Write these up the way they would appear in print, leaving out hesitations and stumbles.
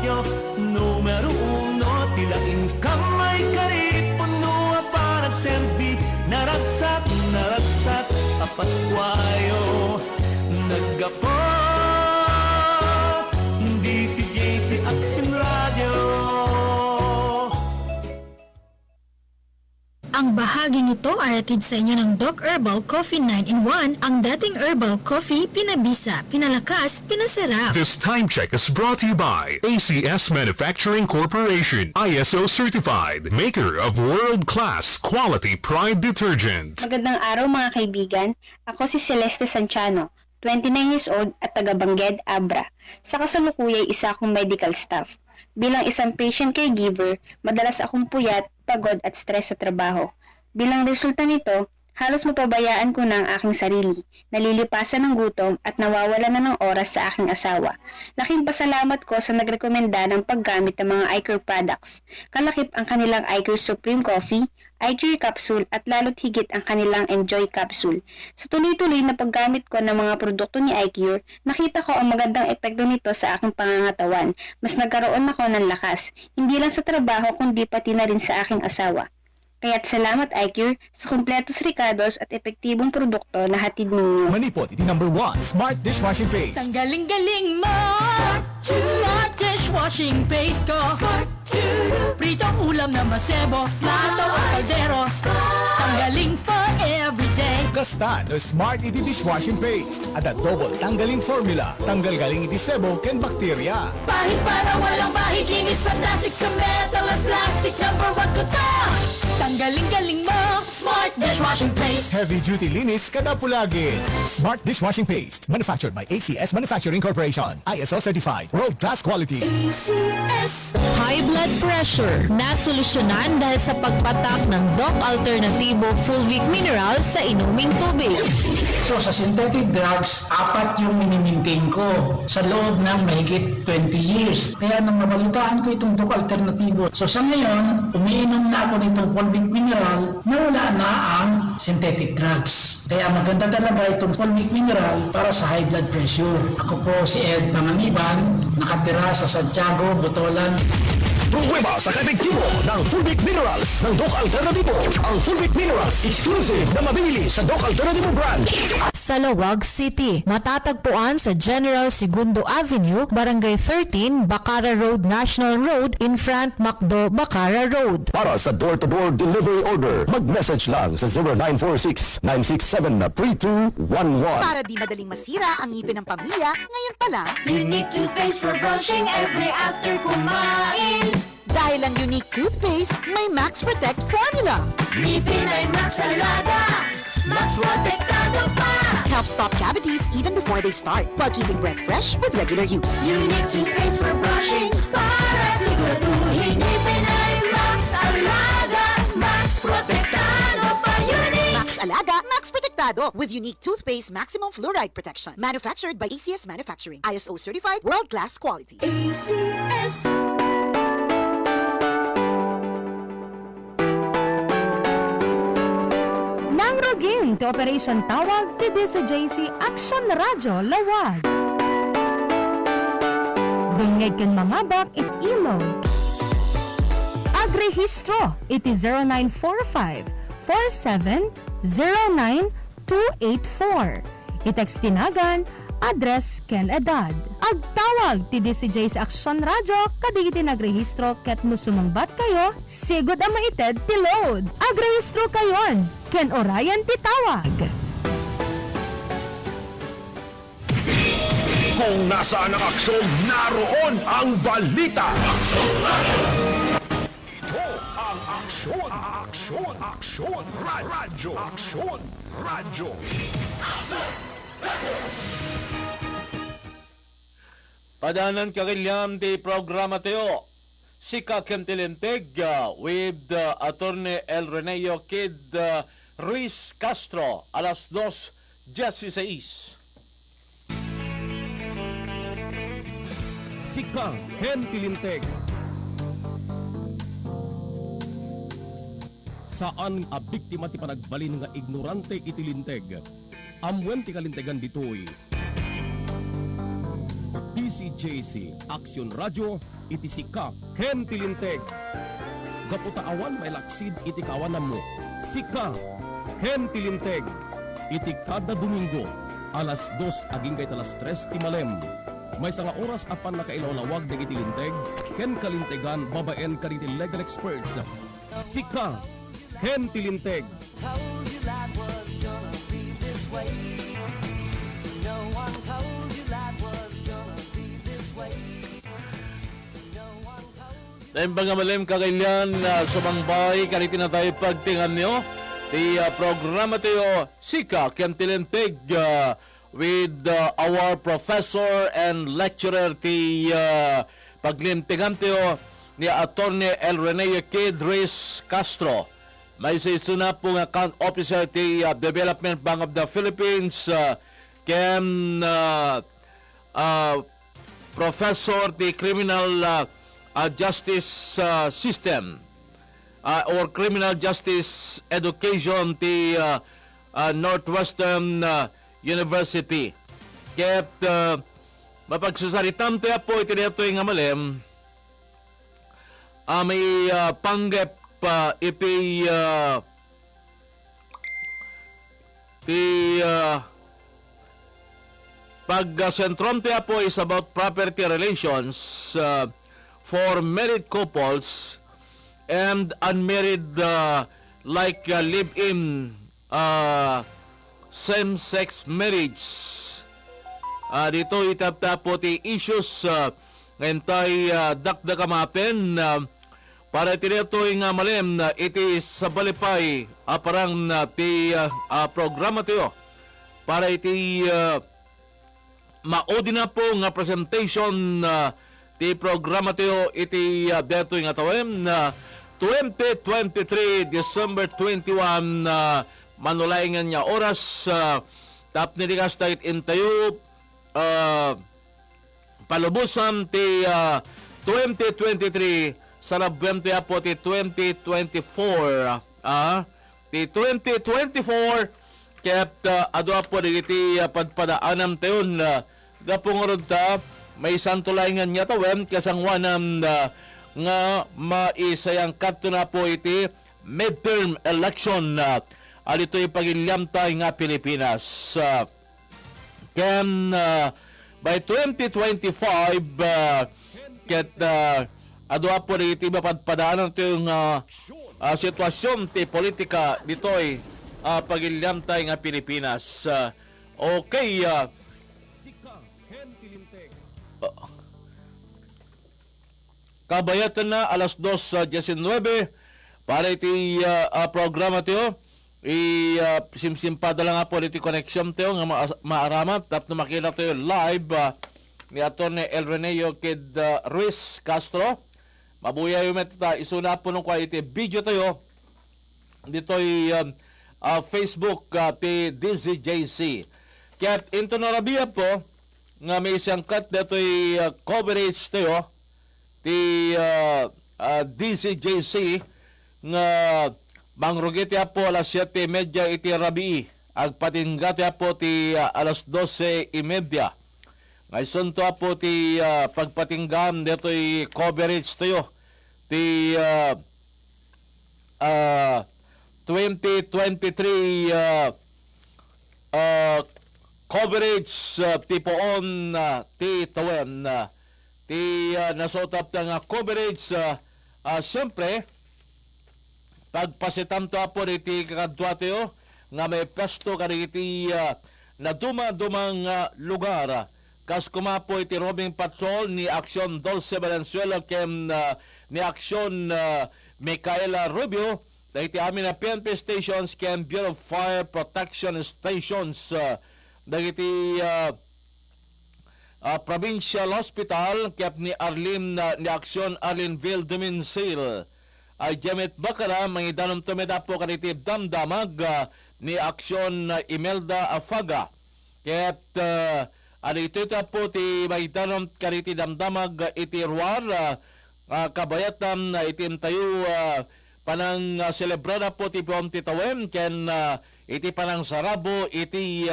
radyo numero uno, tilain kamay kari puno para nagselfie, naragsak, tapaswayo naggapo, DCJC Action Radio. Ang bahaging ito ay atid sa inyo ng Doc Herbal Coffee 9-in-1, ang dating herbal coffee, pinabisa, pinalakas, pinasarap. This time check is brought to you by ACS Manufacturing Corporation, ISO certified, maker of world-class quality Pride detergent. Magandang araw mga kaibigan, ako si Celeste Santiano, 29 years old at taga Bangged, Abra. Sa kasalukuyay, isa akong medical staff. Bilang isang patient caregiver, madalas akong puyat, pagod at stress sa trabaho. Bilang resulta nito, halos mapabayaan ko na ang aking sarili, nalilipasan ng gutom at nawawala na ng oras sa aking asawa. Laking pasalamat ko sa nagrekomenda ng paggamit ng mga iCure products. Kalakip ang kanilang iCure Supreme Coffee, iCure Capsule at lalo't higit ang kanilang Enjoy Capsule. Sa tuloy-tuloy na paggamit ko ng mga produkto ni iCure, nakita ko ang magandang epekto nito sa aking pangangatawan. Mas nagkaroon ako ng lakas, hindi lang sa trabaho kundi pati na rin sa aking asawa. Kaya't salamat iCure sa kumpletos ricados at epektibong produkto na hatid ninyo. Manipot, iti number 1, Smart Dishwashing Paste. Ang galing-galing mo! Smart Dishwashing Paste ko! Pritong ulam na masebo, plato o kaldero, tanggaling for everyday. Gasta no Smart iti Dishwashing Paste. At a double tanggaling formula. Tanggal galing iti sebo ken bakterya. Bahid para walang bahid, linis fantastic sa metal at plastic, number 1 ko to! Tanggaling-galing mo, Smart Dishwashing Paste. Heavy duty linis kada pulagin. Smart Dishwashing Paste. Manufactured by ACS Manufacturing Corporation. ISO certified. World class quality. ACS. High blood pressure na solusyonan dahil sa pagpatak ng Doc Alternativo Fulvic Mineral sa inuming tubig. So sa synthetic drugs, 4 yung minimintain ko sa loob ng mahigit 20 years. Kaya nang mabalitaan ko itong Doc Alternativo, so sa ngayon, umiinom na ako nitong Fulvic Mineral na wala na ang synthetic drugs. Kaya maganda talaga itong Fulvic Mineral para sa high blood pressure. Ako po si Ed Panganiban, nakatira sa Santiago, Botolan. Pruweba sa kaepektibo ng Fulvic Minerals ng Doc Alternativo. Ang Fulvic Minerals exclusive na mabili sa Doc Alternativo branch. Sa Lawag City, matatagpuan sa General Segundo Avenue, Barangay 13, Bacara Road, National Road, in front Macdo, Bacara Road. Para sa door-to-door delivery order, mag-message lang sa 0946-967-3211. Para di madaling masira ang ngipin ng pamilya, ngayon pa lang, Unique toothpaste for brushing every after kumain. dahil ang unique toothpaste may Max Protect formula. Ngipin ay Max Alaga, Max Protectado pa. Helps stop cavities even before they start, while keeping breath fresh with regular use. Unique toothpaste for brushing para siguraduhin ngipin ay Max Alaga, Max Protectado pa. Unique Max Alaga, Max Protectado with unique toothpaste maximum fluoride protection. Manufactured by ACS Manufacturing. ISO certified, world-class quality. ACS. Nang rogin to Operation Tawag ti DCJC Action Radio Lawag. Dungeg ken mangabak it ilog. Agrehistro iti 0945 4709-284. I-text tinagan, address ken edad. Agtawag ti DCJ sa Action Radio kadigiti nagrehistro ket no sumangbat kayo, sigod ang maited ti load. Agrehistro kayon, ken orayan ti tawag. Kung nasaan ang aksyon, naroon ang balita. Aksyon, radyo, aksyon, radyo. Padanan kakilyam di programa tayo. Si Kakem Tilinteg with Attorney El Reneo Kid Ruiz Castro alas 2:16. Si Kakem Tilinteg. Saan a biktima ti panagbalin nga ignorante itilinteg. Amwen ti kalintegan ditoy. DCJC Action Radio iti sika ken tilinteg. Gaputa awan may laksid iti kawanan mo. Sika ken tilinteg. Iti kada Domingo, alas 2 aging kay talas 3 ti malem. May sanga oras apan nakailawlawag dagiti linteg, ken kalintegan babaen kariti legal experts. Sika ken tilinteg. Dahil mga malim kagailan sumangbay kariti na tayo pagtingan nyo. Di programa tayo Sika ken tilinteg with our professor and lecturer ti paglintigan tayo ni Attorney El Reneo Kid Ruiz Castro. May sisuna po nga account officer ti Development Bank of the Philippines ken professor ti criminal justice system or criminal justice education ti Northwestern University. Ket mapagsusaritam tayo po iti dito nga malem may panggep iti pag-sentrom tayo po is about property relations for married couples and unmarried like live-in same-sex marriage. Dito itapta po ti issues ngayon tayo dakdakamapen para tinito nga malem na iti sa balipay parang ti programa tayo para iti maudi na po nga presentation ti programa tayo iti deto nga tawem na 2023 December 21 manulayngan niya oras tap nilikas tayo intayo palubusan ti 2023 sa labwente po ti 2024 ti 2024 kaya't adwa po iti padpadaanam tayo gapungurod ta may santulayngan niya tawem kasangwanam nga maisayang kanto na po iti midterm election at ito'y pagilyam tayo nga Pilipinas. Ken by 2025 ket adwa po iti mapadpadaanan ito yung sitwasyon ti politika dito'y pagilyam tayo nga Pilipinas. Okay. Kabayatan na alas 2:19 para iti programa tayo. Simsimpada lang nga po iti connection tayo nga maaramat. Tapos makita tayo live ni Attorney El Reneo Kid Ruiz Castro. Mabuya yung metata. Isuna po nung kwa iti video tayo. Dito'y Facebook ti DZJC. Kaya into narabiya po nga may isang cut dito'y coverage tayo ti DCJC nga mangrugiti po alas 7:30 iti rabi agpatinggati po ti alas 12:30 ngayon to po ti pagpatinggam dito'y coverage tayo ti 2023 coverage ti poon ti tawem ti nasotap nga coverage siyempre pagpasitam to po iti kakadwa tayo nga may pesto kariti na dumang lugar kas kumapo iti roaming patrol ni Aksyon Dulce Valenzuela kem ni Aksyon Micaela Rubio dahiti amin na PNP stations kem Bureau of Fire Protection stations dahiti Provincial Hospital kap ni Arlim ni Aksyon Arlinville Duminsil ay Jamet Bakara mangidanom tumeda po kaniti damdamag ni Aksyon Imelda Afaga kap ito po ti mangidanom kaniti damdamag iti ruar kabayatam na itim tayo panang celebrada po ti buong titawem ken iti panang sarabo iti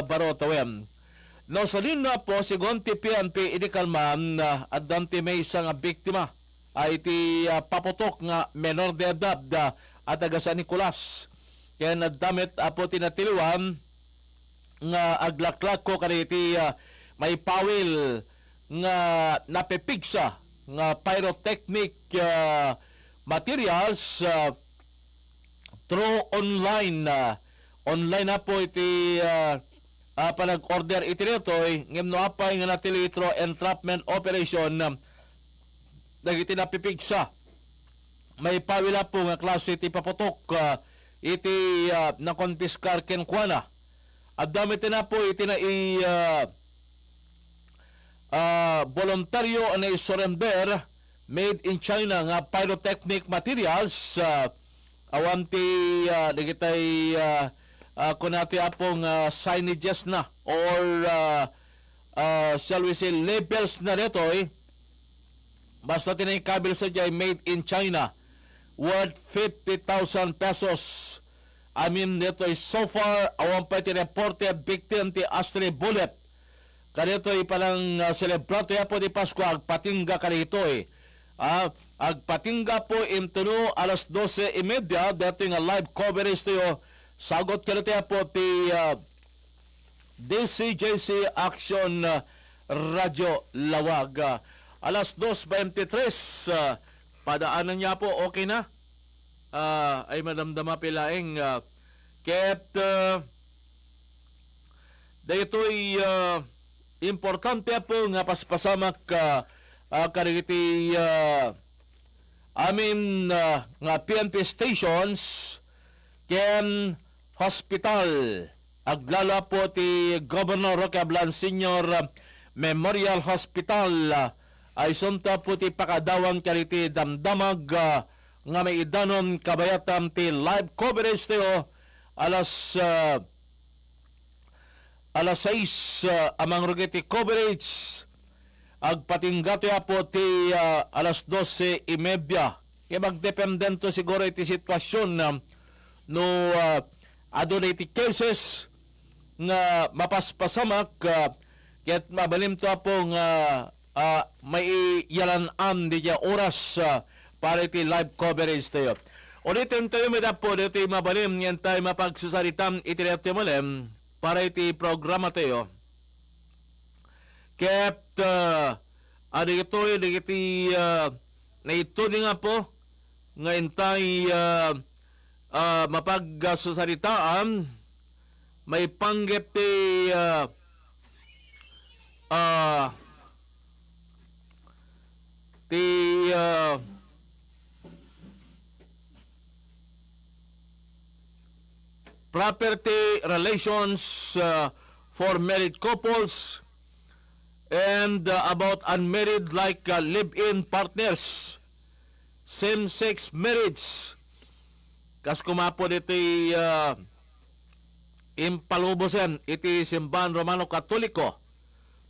baro tawem. No, salin na po, sigon ti PNP idikalman at danti may isang biktima ay iti paputok nga menor de edad at taga San Nicolas. Kaya nadamit po tinatiliwan nga aglaklak ko kaniti may pawil nga napipigsa nga pyrotechnic materials through online. Online na po iti panag-order iti ritoy ngem no apay nga natili through entrapment operation dagiti napipigsa. May pawila po nga klase iti paputok iti nakonpiskar kenkwana. At damit na po iti na voluntaryo na surrender made in China nga pyrotechnic materials awanti dagitay kunati apong signages na or shall we say labels na dito basta tinay kabil sa jay made in China worth 50,000 pesos. I mean dito so far awan pa ti reported victim ti Astri Bullet kanito parang celebrato ya po di Pasko agpatingga kanito agpatingga po imtuno alas 12:30 dito nga live coverage tayo. Sagot ka natin po ti DCJC Action Radio Lawag. Alas 2:23, padaanan niya po, okay na? Ay madamdama pilaing. Ket, daytoy importante po nga paspasamak karigiti amin nga PNP stations ken hospital. Aglala po ti Governor Roque Ablan Sr. Memorial Hospital ay sunta po ti pakadawang kariti damdamag nga may idanon kabayatam ti live coverage tayo alas 6 amang rugiti coverage agpatinggato ya po ti alas 12:30. Kaya magdependento siguro iti sitwasyon no adunay ti cases nga mapaspasamak ket mabalim to po nga may yalan-an di oras para iti live coverage tayo. Ulitin tayo may po dito mabalim yan tayo mapagsasaritam iti reto malem para iti programa tayo. Ket adi ito iti na ito nga po nga intay mapagsusaritaan may panggep ti property relations for married couples and about unmarried like live-in partners, same-sex marriage. Kas kumapo iti impalubosen iti Simbahan Romano Katoliko.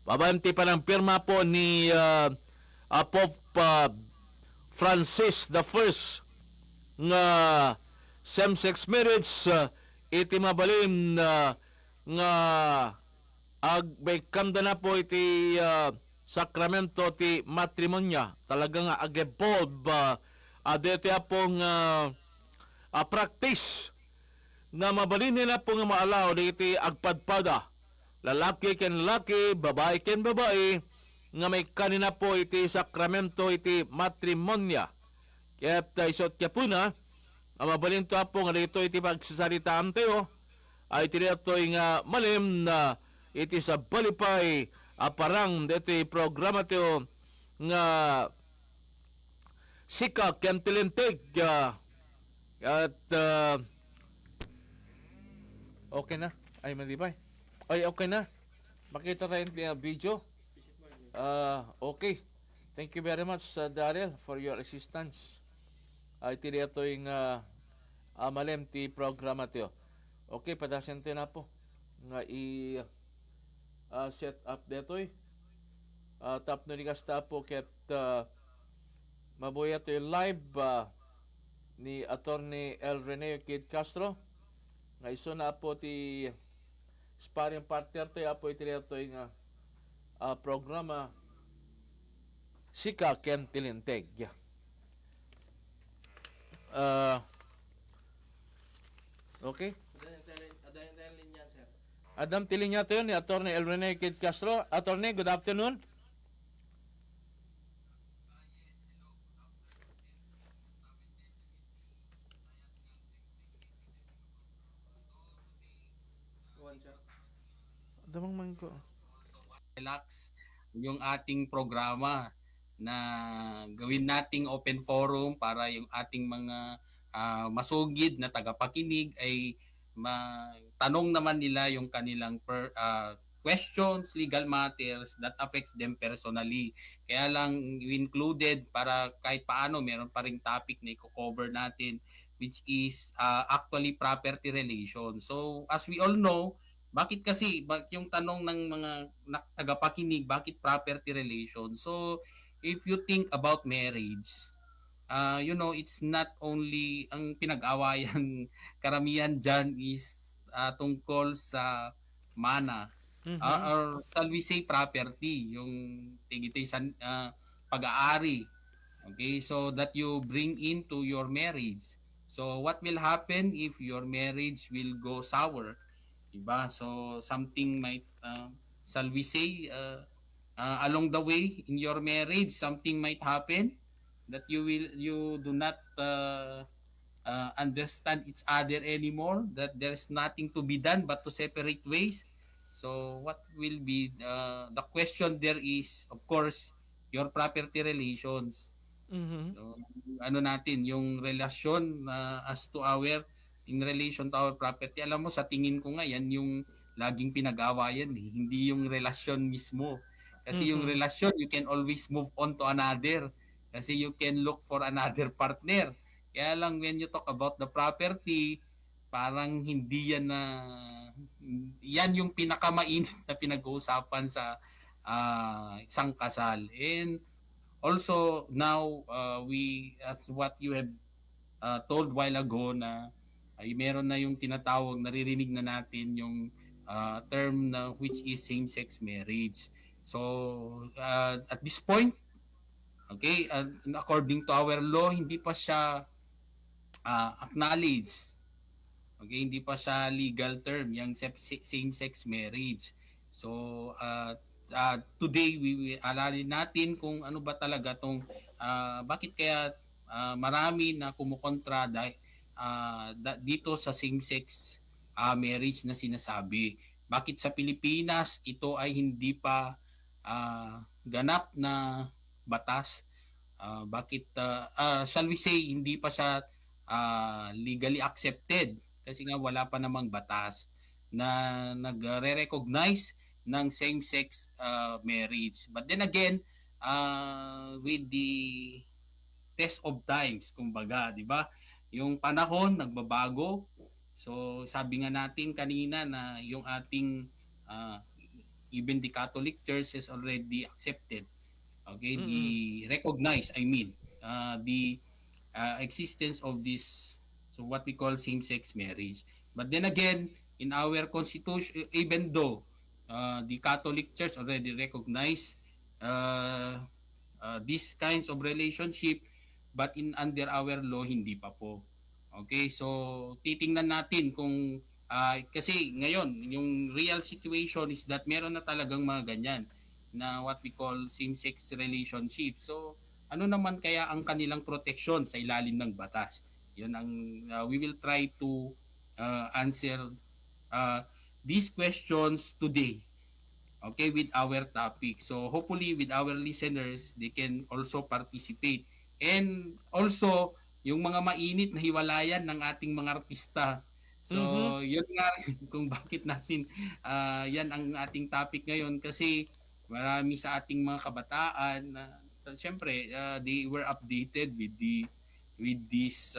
Pabanti pa ng pirma po ni Pope Francis the First nga same-sex marriage iti mabalim nga agbaykanda na po iti sakramento ti matrimonya. Talaga nga agebold adete pong practice nga mabalin nila po nga maalaw iti agpadpada lalaki ken lalaki, babae ken babae nga may kanina po iti sakramento iti matrimonya. Kaya isot kya po na mabalin to po nga dito iti pagsasaritaan tayo ay tinatoy nga malim na iti sa balipay aparang dito programa tayo nga Sika ken Tilinteg at okay na ay malibay ay okay na makita tayo yung video okay, thank you very much Daryl for your assistance ay tinito yung malem ti programa tayo. Okay, padasin tayo na po nga set up dito tap no nikasta po ket mabuya to live ni Attorney El Rene Kid Castro nga iso na po ti sparring partner tayo apoy ito nga programa Sika Ken Tilinteg. Okay. Adam Tilinya tayo ni Attorney Elrene Kid Castro. Attorney, good afternoon. Damang man ko. Relax yung ating programa na gawin nating open forum para yung ating mga masugid na tagapakinig ay tanong naman nila yung kanilang questions, legal matters that affects them personally. Kaya lang included para kahit paano meron pa ring topic na i-cover natin which is actually property relations. So as we all know, bakit yung tanong ng mga tagapakinig, bakit property relations? So if you think about marriage, it's not only ang pinag-awayan karamihan dyan is tungkol sa mana or shall we say property, yung tigitisan pag-aari. Okay, so that you bring into your marriage. So what will happen if your marriage will go sour? Diba? So something might shall we say along the way in your marriage something might happen that you do not understand each other anymore, that there's nothing to be done but to separate ways. So what will be the question there is of course your property relations. So, natin yung relasyon as to our in relation to our property. Alam mo, sa tingin ko nga yan yung laging pinag-awayan hindi yung relasyon mismo. Kasi yung relasyon, you can always move on to another. Kasi you can look for another partner. Kaya lang when you talk about the property, parang hindi yan yan yung pinakamainit na pinag-uusapan sa isang kasal. And also now, we, as what you have told while ago na ay meron na yung tinatawag, naririnig na natin yung term na which is same-sex marriage. So at this point, okay, according to our law, hindi pa siya acknowledged. Okay, hindi pa siya legal term yung same-sex marriage. So today we alalin natin kung ano ba talaga tong bakit kaya marami na kumukontra dahil dito sa same-sex marriage na sinasabi. Bakit sa Pilipinas ito ay hindi pa ganap na batas? Bakit shall we say hindi pa siya legally accepted? Kasi nga wala pa namang batas na nagre-recognize ng same-sex marriage. But then again, with the test of times, kumbaga, di ba? Yung panahon nagbabago. So sabi nga natin kanina na yung ating even the Catholic Church has already accepted, okay, the recognized, the existence of this, so what we call same-sex marriage. But then again, in our constitution, even though the Catholic Church already recognized these kinds of relationship, but under our law, hindi pa po. Okay, so titingnan natin kung, kasi ngayon, yung real situation is that meron na talagang mga ganyan na what we call same-sex relationship. So, ano naman kaya ang kanilang protection sa ilalim ng batas? Yun ang, we will try to answer these questions today. Okay, with our topic. So, hopefully with our listeners, they can also participate. And also, yung mga mainit na hiwalayan ng ating mga artista. So, yun nga kung bakit natin yan ang ating topic ngayon. Kasi marami sa ating mga kabataan, siyempre, they were updated with this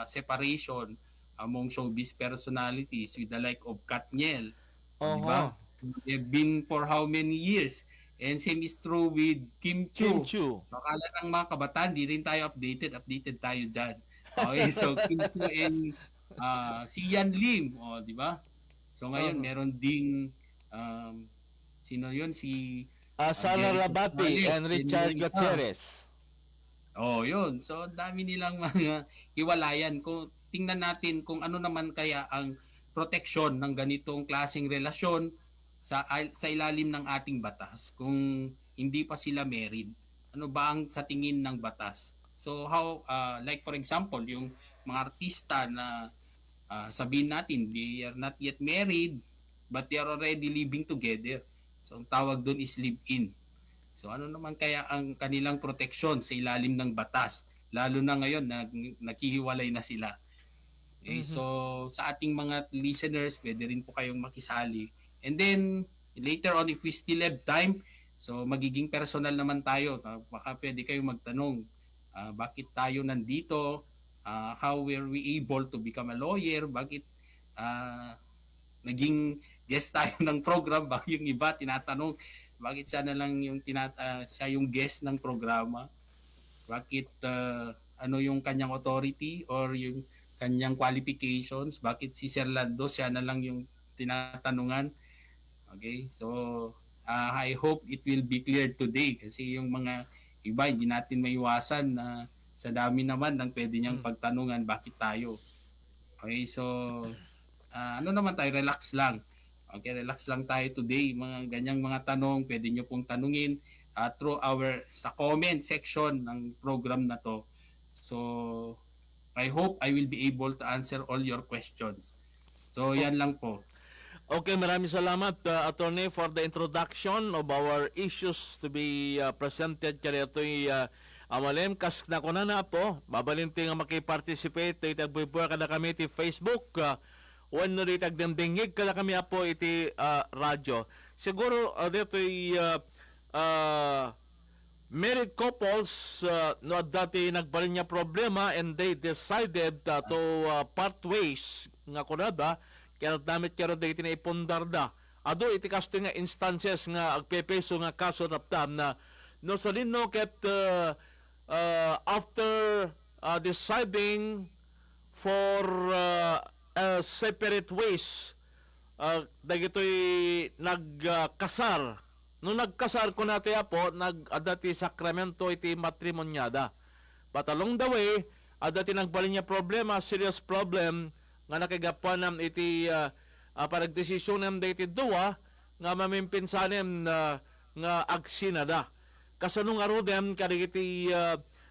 separation among showbiz personalities with the like of Katniel. Diba? They've been for how many years? And same is true with Kim Chiu. Akala ng mga kabataan, di rin tayo updated tayo dyan. Okay, so Kim Chiu and si Yan Lim, di ba? So ngayon meron ding sino yun si Sara Jericho Labati Malik, and Richard yun yung isa. Gutierrez. Oh, yun. So, dami nilang mga hiwalayan. Kung tingnan natin kung ano naman kaya ang proteksyon ng ganitong klaseng relasyon sa ilalim ng ating batas. Kung hindi pa sila married, ano ba ang sa tingin ng batas? So, how, like for example, yung mga artista na sabihin natin, they are not yet married, but they are already living together. So, ang tawag doon is live-in. So ano naman kaya ang kanilang proteksyon sa ilalim ng batas? Lalo na ngayon na naghihiwalay na sila. Okay, so sa ating mga listeners, pwede rin po kayong makisali. And then later on if we still have time, so magiging personal naman tayo. Baka pwede kayong magtanong, bakit tayo nandito? How were we able to become a lawyer? Bakit naging guest tayo ng program? Bakit yung iba tinatanong, bakit siya na lang yung siya yung guest ng programa? Bakit ano yung kanyang authority or yung kanyang qualifications? Bakit si Sir Lando siya na lang yung tinatanungan? Okay? So I hope it will be clear today kasi yung mga iba hindi natin maiwasan na sa dami naman ng pwede niyang pagtanungan, bakit tayo? Okay, so ano naman tayo, relax lang. Okay, relax lang tayo today. Mga ganyang mga tanong, pwede nyo pong tanungin through sa comment section ng program na to. So, I hope I will be able to answer all your questions. So, yan lang po. Okay, maraming salamat, Attorney, for the introduction of our issues to be presented kaya ito'y amalem. Kas na ko na po, babalinti nga makiparticipate, itagbubuha ka na kami iti Facebook, when ritag dingig kada kami apo iti radyo. Siguro dito'y married couples no dati nagbalin niya problema and they decided to part ways nga kunada kaya damit karo dito na ipundar da. Ado iti kasto nga instances nga agpepeso nga kaso raptam na no salino ket after deciding for separate ways dagitoy nagkasar no nagkasar ko nato po nag-adati sakramento iti matrimonyada but along the way adati nagbalin niya problema serious problem nga nakigapuan iti paragdesisyonem da iti duwa nga mamimpinsanem nga agsinada kasano nga rodem kadigiti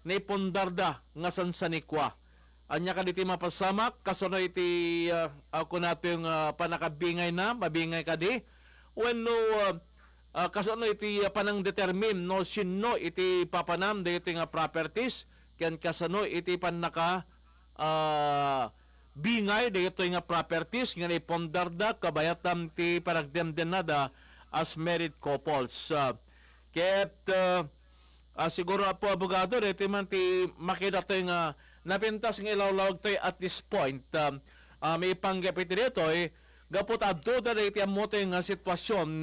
naipundarda nga sansanikwa anya ka diti mapasamak kasano iti ako nato yung panakabingay na mabingay ka di when no kasano iti panang determine no sino iti papanam dito nga properties ken kasano iti panaka bingay dito nga properties nga ipondarda kabayatam ti paragdemdenada as married couples ket siguro po abogado dito man ti makita to nga napintas ng ilawlawag tayo at this point. May ipanggapit dito gapot adto da iti amoto nga sitwasyon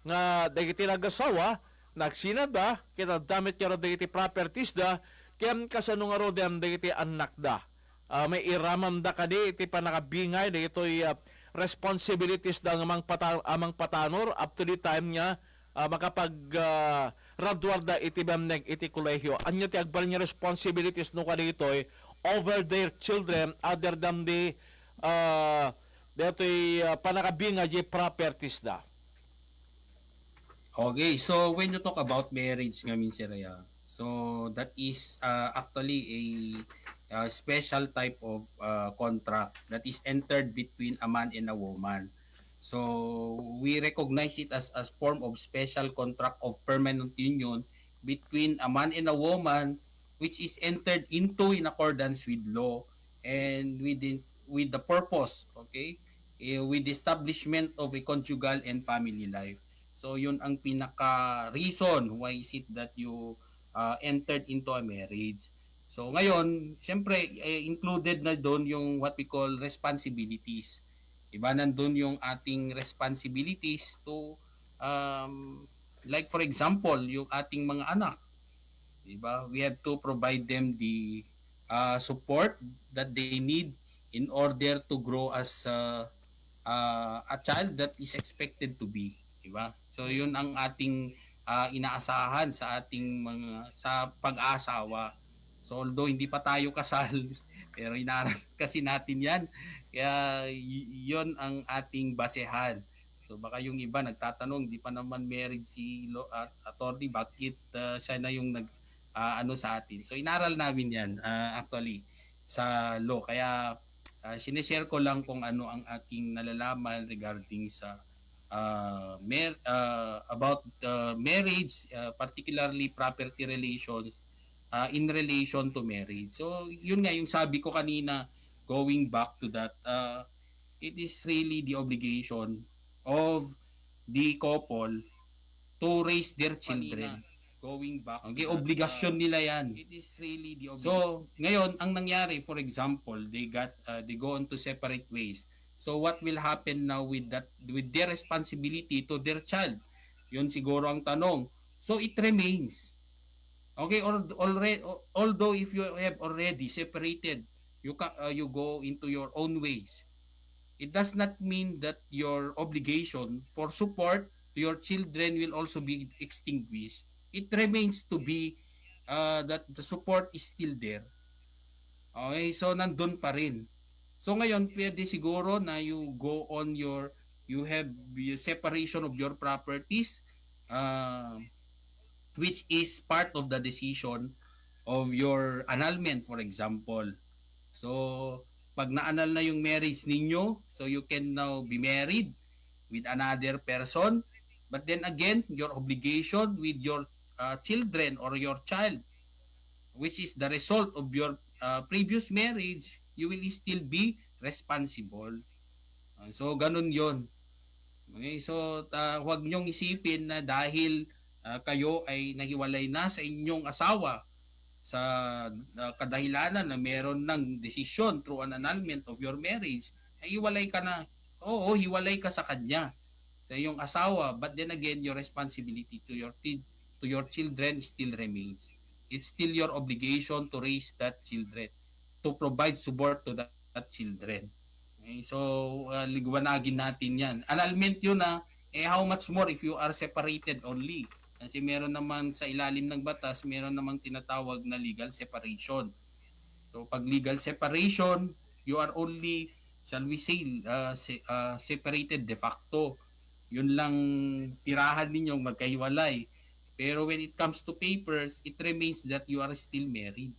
nga dagiti nagasawa nagsinada kita damit karo dagiti properties da kem kasano nga rodem dagiti anak da. May iramam da kadi iti panakabingay dagitoy responsibilities da amang patanor up to the time nga makapag radwar da iti bamneg iti kolehiyo. Anyo ti agbal niya responsibilities no kadito over their children other than the detoy panakabinga di properties da. Okay, so when you talk about marriage nga Minsiraya, so that is actually a special type of contract that is entered between a man and a woman. So we recognize it as a form of special contract of permanent union between a man and a woman which is entered into in accordance with law and with the purpose, okay, with the establishment of a conjugal and family life. So yun ang pinaka reason why is it that you entered into a marriage. So ngayon, syempre included na doon yung what we call responsibilities. Iba nandun yung ating responsibilities to like for example, yung ating mga anak. Diba? We have to provide them the support that they need in order to grow as a child that is expected to be, di ba? So yun ang ating inaasahan sa ating mga sa pag-aasawa. So although hindi pa tayo kasal, pero inaral kasi natin 'yan. Kaya 'yon ang ating basehan. So baka yung iba nagtatanong, di pa naman married si attorney, bakit siya na yung ano sa atin. So inaral namin 'yan actually sa law. Kaya sineshare ko lang kung ano ang aking nalalaman regarding sa about marriage, particularly property relations in relation to marriage. So yun nga yung sabi ko kanina, going back to that, it is really the obligation of the couple to raise their children. Going back, okay, obligasyon nila yan. It is really the obligation. So ngayon ang nangyari, for example, they go on to separate ways. So what will happen now with their responsibility to their child? Yun siguro ang tanong. So it remains. Okay, although if you have already separated, you go into your own ways. It does not mean that your obligation for support to your children will also be extinguished. It remains to be that the support is still there. Okay, so nandun pa rin. So ngayon, pwede siguro na you go on you have separation of your properties, which is part of the decision of your annulment, for example. So, pag na-annul na yung marriage ninyo, so you can now be married with another person. But then again, your obligation with your children or your child, which is the result of your previous marriage, you will still be responsible. So, ganun yon. Okay, so huwag nyong isipin na dahil kayo ay nahiwalay na sa inyong asawa sa kadahilanan na meron ng desisyon through an annulment of your marriage, ay hiwalay ka na. Oo, hiwalay ka sa kanya, sa iyong asawa, but then again, your responsibility to your children still remains. It's still your obligation to raise that children, to provide support to that children. Okay, so ligwanagin natin yan. Annulment yun how much more if you are separated only. Kasi meron naman sa ilalim ng batas, meron namang tinatawag na legal separation. So pag legal separation, you are only, shall we say, separated de facto. Yun lang tirahan ninyong magkahiwalay. Pero when it comes to papers, it remains that you are still married.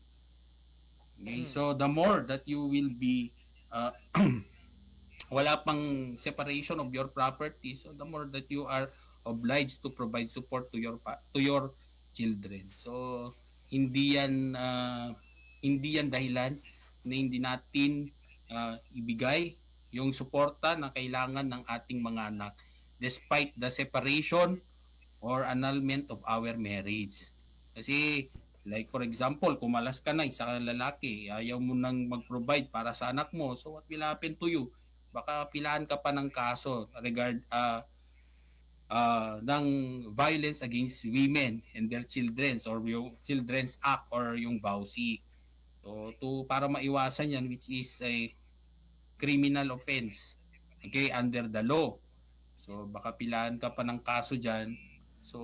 Okay? So the more that you will be wala pang separation of your property, so the more that you are obliged to provide support to your children. So hindi yan dahilan na hindi natin ibigay yung suporta na kailangan ng ating mga anak despite the separation or annulment of our marriage. Kasi like for example, kumalas ka na, isa kang lalaki, ayaw mo nang mag-provide para sa anak mo, so what will happen to you? Baka pilahan ka pa ng kaso ng violence against women and their children, or yung Children's Act or yung BAUSI. So para maiwasan yan, which is a criminal offense, okay, under the law. So baka pilahan ka pa ng kaso dyan. So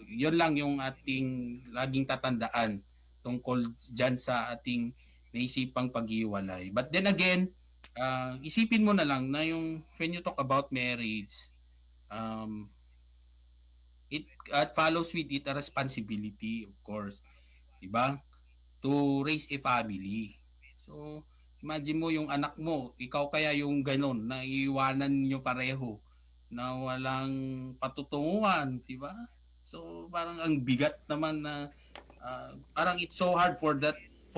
yun lang yung ating laging tatandaan tungkol dyan sa ating naisipang pag-iwalay. But then again, isipin mo na lang na yung when you talk about marriage, it follows with it a responsibility, of course, diba, to raise a family. So imagine mo yung anak mo, ikaw kaya yung ganon na iiwanan niyo pareho na walang patutunguhan, diba? So parang ang bigat naman na parang it's so hard for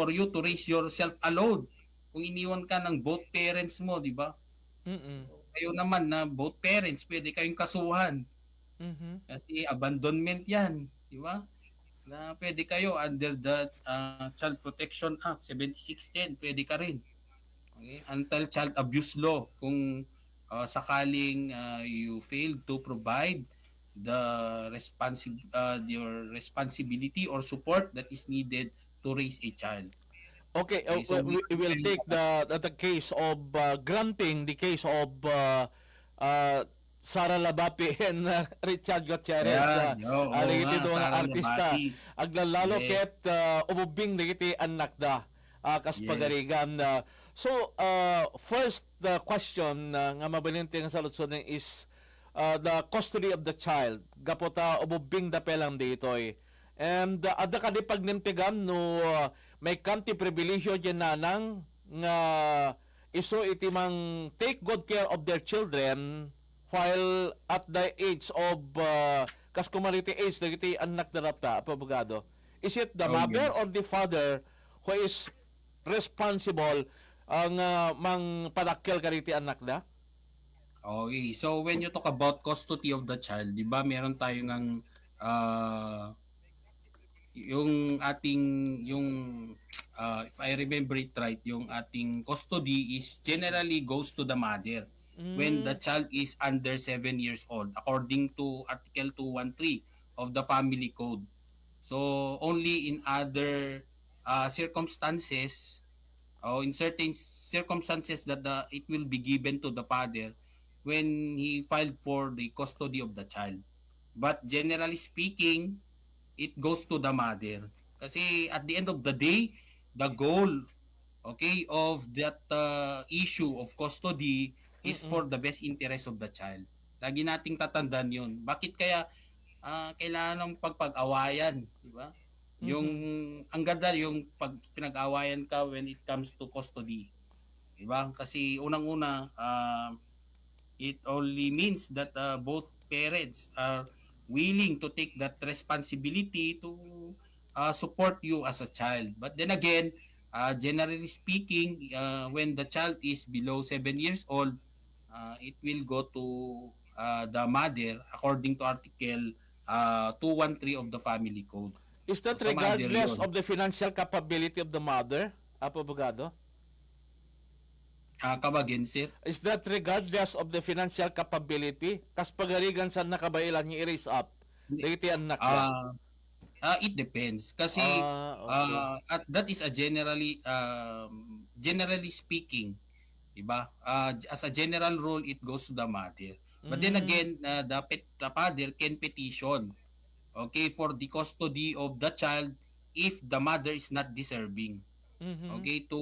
you to raise yourself alone kung iniwan ka ng both parents mo, diba? So, kayo naman na both parents, pwede kayong kasuhan. Kasi abandonment yan, di ba? Na pwede kayo under the Child Protection Act 7610, pwede ka rin. Okay? Until child abuse law, kung sakaling you fail to provide your responsibility or support that is needed to raise a child. Okay, Okay, so we will take the case of granting the case of uh, Sara Labapi and Richard Gutierrez. Ayan, oo Ligiti nga, doon Sara artista. Labati. Aglalalo Yes. ket umubing ligiti anak da. Kas Yes. pagarigan. So, first the question nga mabalinti nga sa lutsonen is the custody of the child. Gapota umubing da pelang ditoy. And ada ka di pagnintigam no may kanti pribilehiyo dyan nanang nga iso iti mang take good care of their children while at the age of kas kumariti age dagiti anak na rata abogado. Is it the Oh, mother yes. or the father who is responsible ang mang padakkel kariti anak da? Okay, so when you talk about custody of the child, di ba meron tayo ng yung ating if I remember it right, yung ating custody is generally goes to the mother when the child is under 7 years old according to Article 213 of the Family Code. So only in other circumstances or in certain circumstances that it will be given to the father when he filed for the custody of the child. But generally speaking, it goes to the mother. Kasi at the end of the day, the goal, okay, of that issue of custody is for the best interest of the child. Lagi nating tatandaan yun. Bakit kaya kailangan ng pagpag-awayan, di ba? Yung ang ganda yung pag pinag-awayan ka when it comes to custody. Di ba? Kasi unang-una, it only means that both parents are willing to take that responsibility to support you as a child. But then again, generally speaking, when the child is below 7 years old, it will go to the mother according to Article 213 of the Family Code. Is that So, mother regardless yun. of the financial capability of the mother, abogado? Come again, sir? Is that regardless of the financial capability? Kas pagarigan sa nakabailan niya i-raise up. Dagiti anak niya. It depends. Kasi Okay. that is a generally speaking, diba? As a general rule, it goes to the mother. But then again, the father can petition, okay, for the custody of the child if the mother is not deserving. Okay, to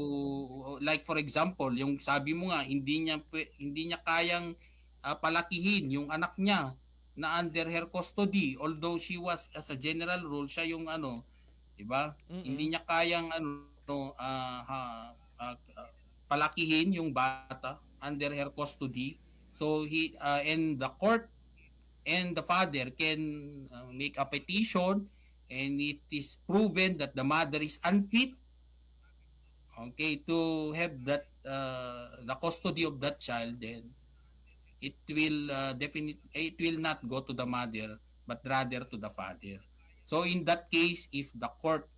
like for example, yung sabi mo nga hindi niya kayang palakihin yung anak niya na under her custody, although she was as a general rule siya yung ano, 'di ba? Hindi niya kayang palakihin yung bata under her custody. So he and the court and the father can make a petition, and it is proven that the mother is unfit, okay, to have that the custody of that child, then it will it will not go to the mother but rather to the father. So in that case, if the court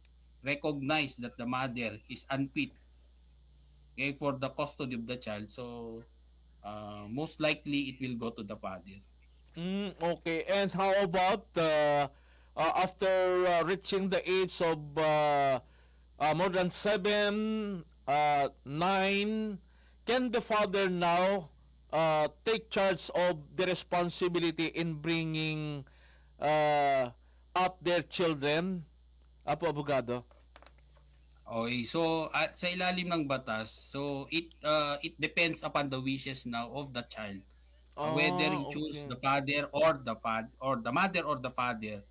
recognize that the mother is unfit, okay, for the custody of the child, so most likely it will go to the father. Okay. And how about after reaching the age of more than 7, 9, can the father now take charge of the responsibility in bringing up their children? Apo, abogado? Okay, so sa ilalim ng batas, so it depends upon the wishes now of the child. Whether he choose Okay. the father or the mother or the father.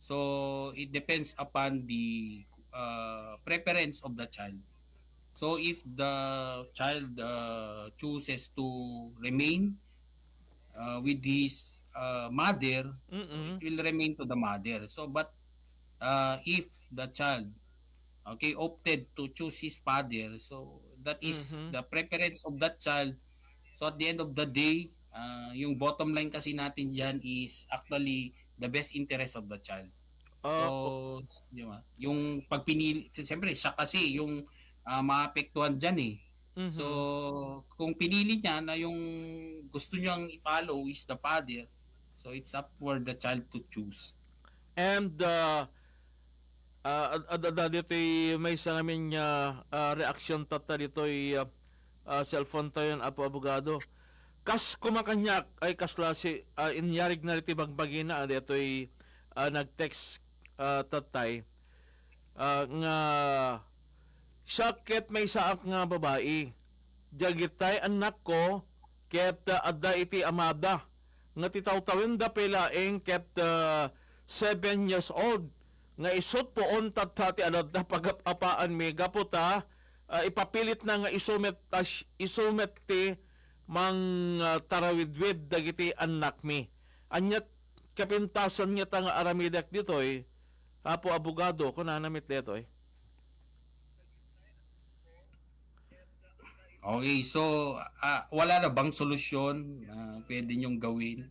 So it depends upon the preference of the child. So if the child chooses to remain with his mother, so it will remain to the mother. So but if the child, okay, opted to choose his father, so that is the preference of that child. So at the end of the day, yung bottom line kasi natin dyan is actually the best interest of the child. So, di ba? Yung pagpinili, siyempre siya kasi yung maapektuhan dyan eh. So, kung pinili niya na yung gusto niyang i-follow is the father, so it's up for the child to choose. And dito may sa aming reaksyon tata dito cellphone tayo apo abogado. Kas kumakanyak ay kaslasi inyarig na rito bagbagina dito nag-text tatay nga siya ket may saak nga babae. Jagitay anak ko ket adda iti amada nga titawtawin da pelaeng ket 7 years old nga isot poon tatati adad na pagapapaan mi gaputa ipapilit na nga isumet ti mang tarawidwid dagiti anak mi. Anyat kapintasan niya nga aramidak ditoy apo abogado kun nanamit detoy. Okay, so wala na bang solusyon pwede nyong gawin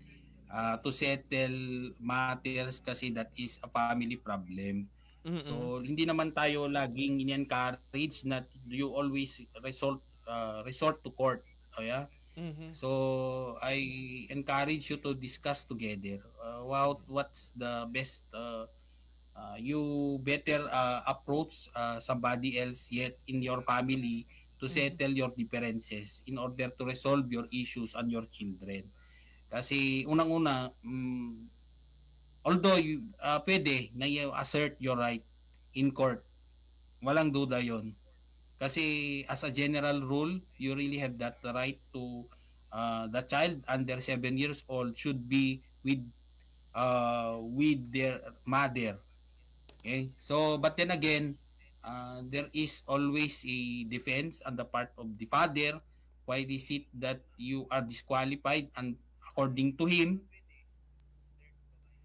to settle matters kasi that is a family problem. So hindi naman tayo laging in-encourage na you always resort to court. Oh, yeah? So I encourage you to discuss together what's the best you better approach somebody else yet in your family to settle your differences in order to resolve your issues and your children. Kasi unang-una, although pwede na you-assert your right in court, walang duda yon. Kasi as a general rule, you really have that right to the child under 7 years old should be with their mother. Okay? So, but then again, there is always a defense on the part of the father. Why is it that you are disqualified, and according to him,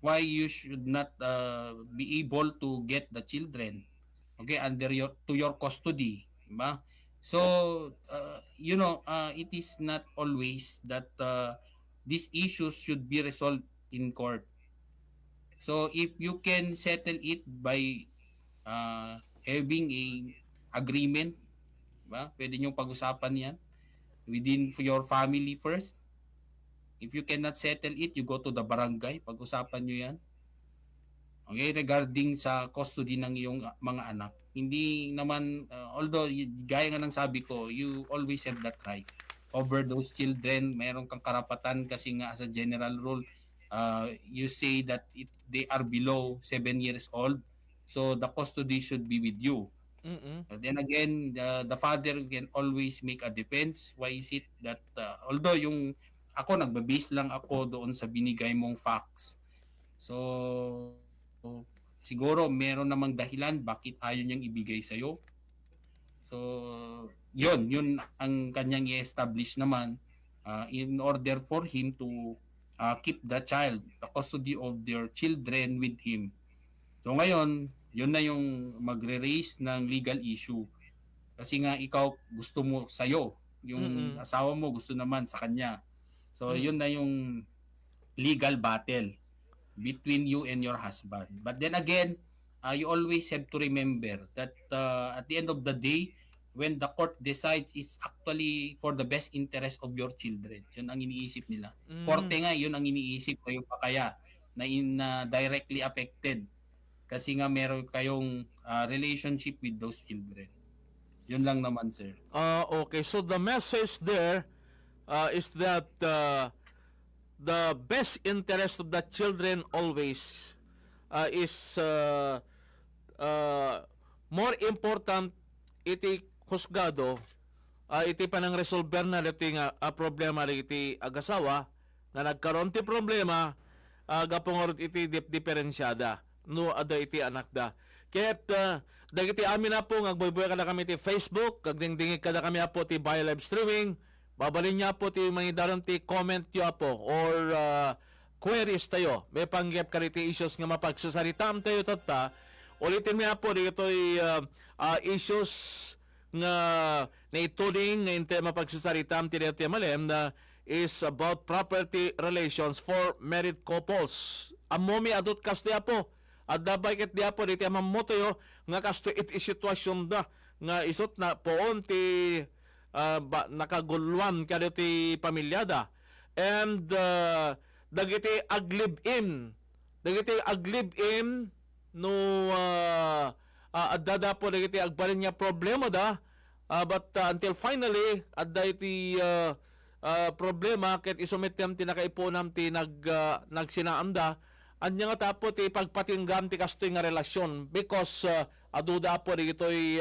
why you should not be able to get the children, okay, under your custody, diba? So it is not always that these issues should be resolved in court. So if you can settle it by having a agreement, diba? Pwede niyong pag-usapan yan within your family first. If you cannot settle it, you go to the barangay, pag-usapan niyo yan. Okay, regarding sa custody ng iyong mga anak. Hindi naman, although gaya nga ng sabi ko, you always have that right over those children. Meron kang karapatan kasi nga as a general rule, you say that they are below 7 years old, so the custody should be with you. But then again, the father can always make a defense. Why is it that although ako nagbe-base lang ako doon sa binigay mong facts. So siguro meron namang dahilan bakit ayaw niyang ibigay sa iyo. So yun ang kanyang i-establish naman in order for him to keep the child, the custody of their children with him. So ngayon, yun na yung magre-raise ng legal issue. Kasi nga ikaw gusto mo sa'yo, yung asawa mo gusto naman sa kanya. So yun na yung legal battle between you and your husband. But then again, you always have to remember that at the end of the day, when the court decides, it's actually for the best interest of your children. Yun ang iniisip nila. Korte nga, yun ang iniisip kayo pa kaya na directly affected. Kasi nga meron kayong relationship with those children. Yun lang naman, sir. Okay, so the message there is that the best interest of the children always is more important iti husgado iti panang resolver na iti nga problema iti agasawa nga nagkaroon ti problema gapongorot iti diferensyada no ada iti anak da. Ket dagiti amin na po ngagboyboy kada kami ti Facebook, kagdingdingig kada kami po ti by live streaming. Babalin niya po ti mangidaron ti comment yo po or queries tayo. May panggap ka ti issues nga mapagsasaritam tayo tata. Ulitin niya po dito issues nga naituling nga inte mapagsasaritam ti dito malem na is about property relations for married couples. Amomi adot kasto ya po. At dabay ket dia po dito mamoto yo nga kasto iti sitwasyon da nga isot na poon ti nakaguluan kada ti pamilyada and dagiti aglib-in no adda po dagiti agbalin niya problema da. But until finally adda iti problema ket isumetem ti nakaipunam ti nagsinaamda anya nga tapo ti pagpatinggam ti kastoy nga relasyon because aduda po ditoy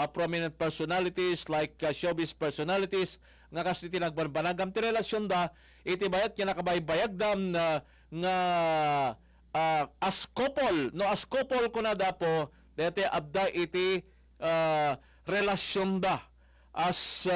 prominent personalities like showbiz personalities nga kasi ti nagbanbanagam ti relasyon da iti bayat nya nakabaybayagdam nga as couple ko na dapo dete abda iti relasyon da as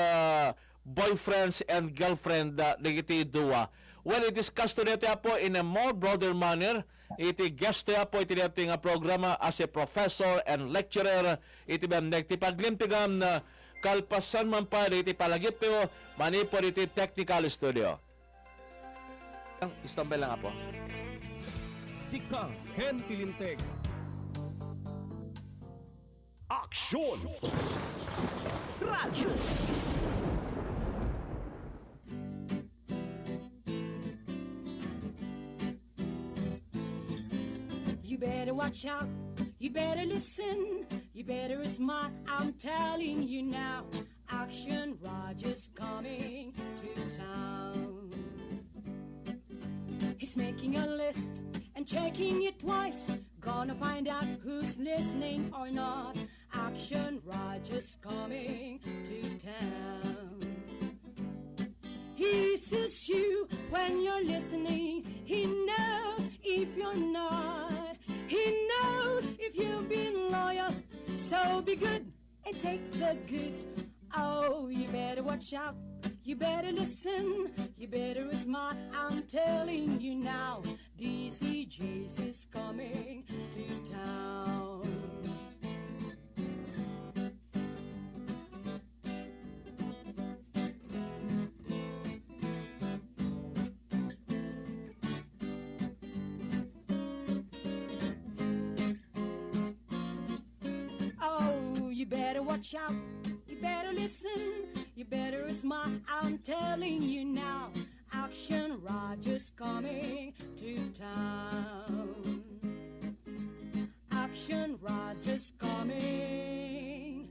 boyfriends and girlfriend dagiti duwa. Well, it is custody po in a more broader manner. Iti guest po iti nga programa as a professor and lecturer. Iti bamnek ti paglimtigam na kalpasan man pa iti palagip po manipor iti technical studio. Istombel lang po. Sika Ken Tilinteg. Aksyon! Radyo! You better watch out, you better listen, you better smart, I'm telling you now. Action Roger's coming to town. He's making a list and checking it twice, gonna find out who's listening or not. Action Roger's coming to town. He sees you when you're listening, he knows if you're not. He knows if you've been loyal, so be good and take the goods. Oh, you better watch out, you better listen, you better be smart, I'm telling you now. DCJs is coming to town. You better watch out, you better listen, you better be smart, I'm telling you now. Action Roger's coming to town. Action Roger's coming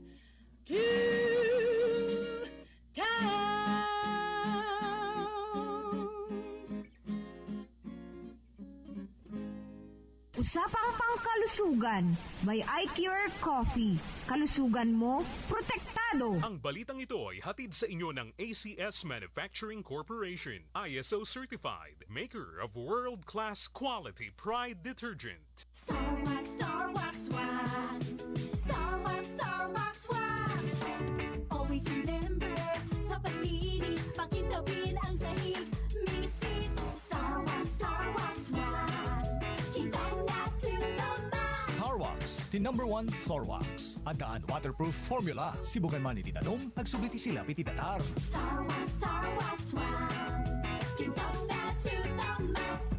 to town. Usapang pangkalusugan, may iCure Coffee. Kalusugan mo, protektado. Ang balitang ito ay hatid sa inyo ng ACS Manufacturing Corporation, ISO certified, maker of world-class quality Pride detergent. Star Wax Wax. Star Wax Wax. Always remember, sa paglinis, pakitawin ang sahig. Mrs. Star Wax Wax. Kitang na to the max. Star Wax, the #1 floor wax. Adaan waterproof formula. Sibukan man iti danom, agsubliti sila piti datar. Star Wax Wax. Kitang na to the max.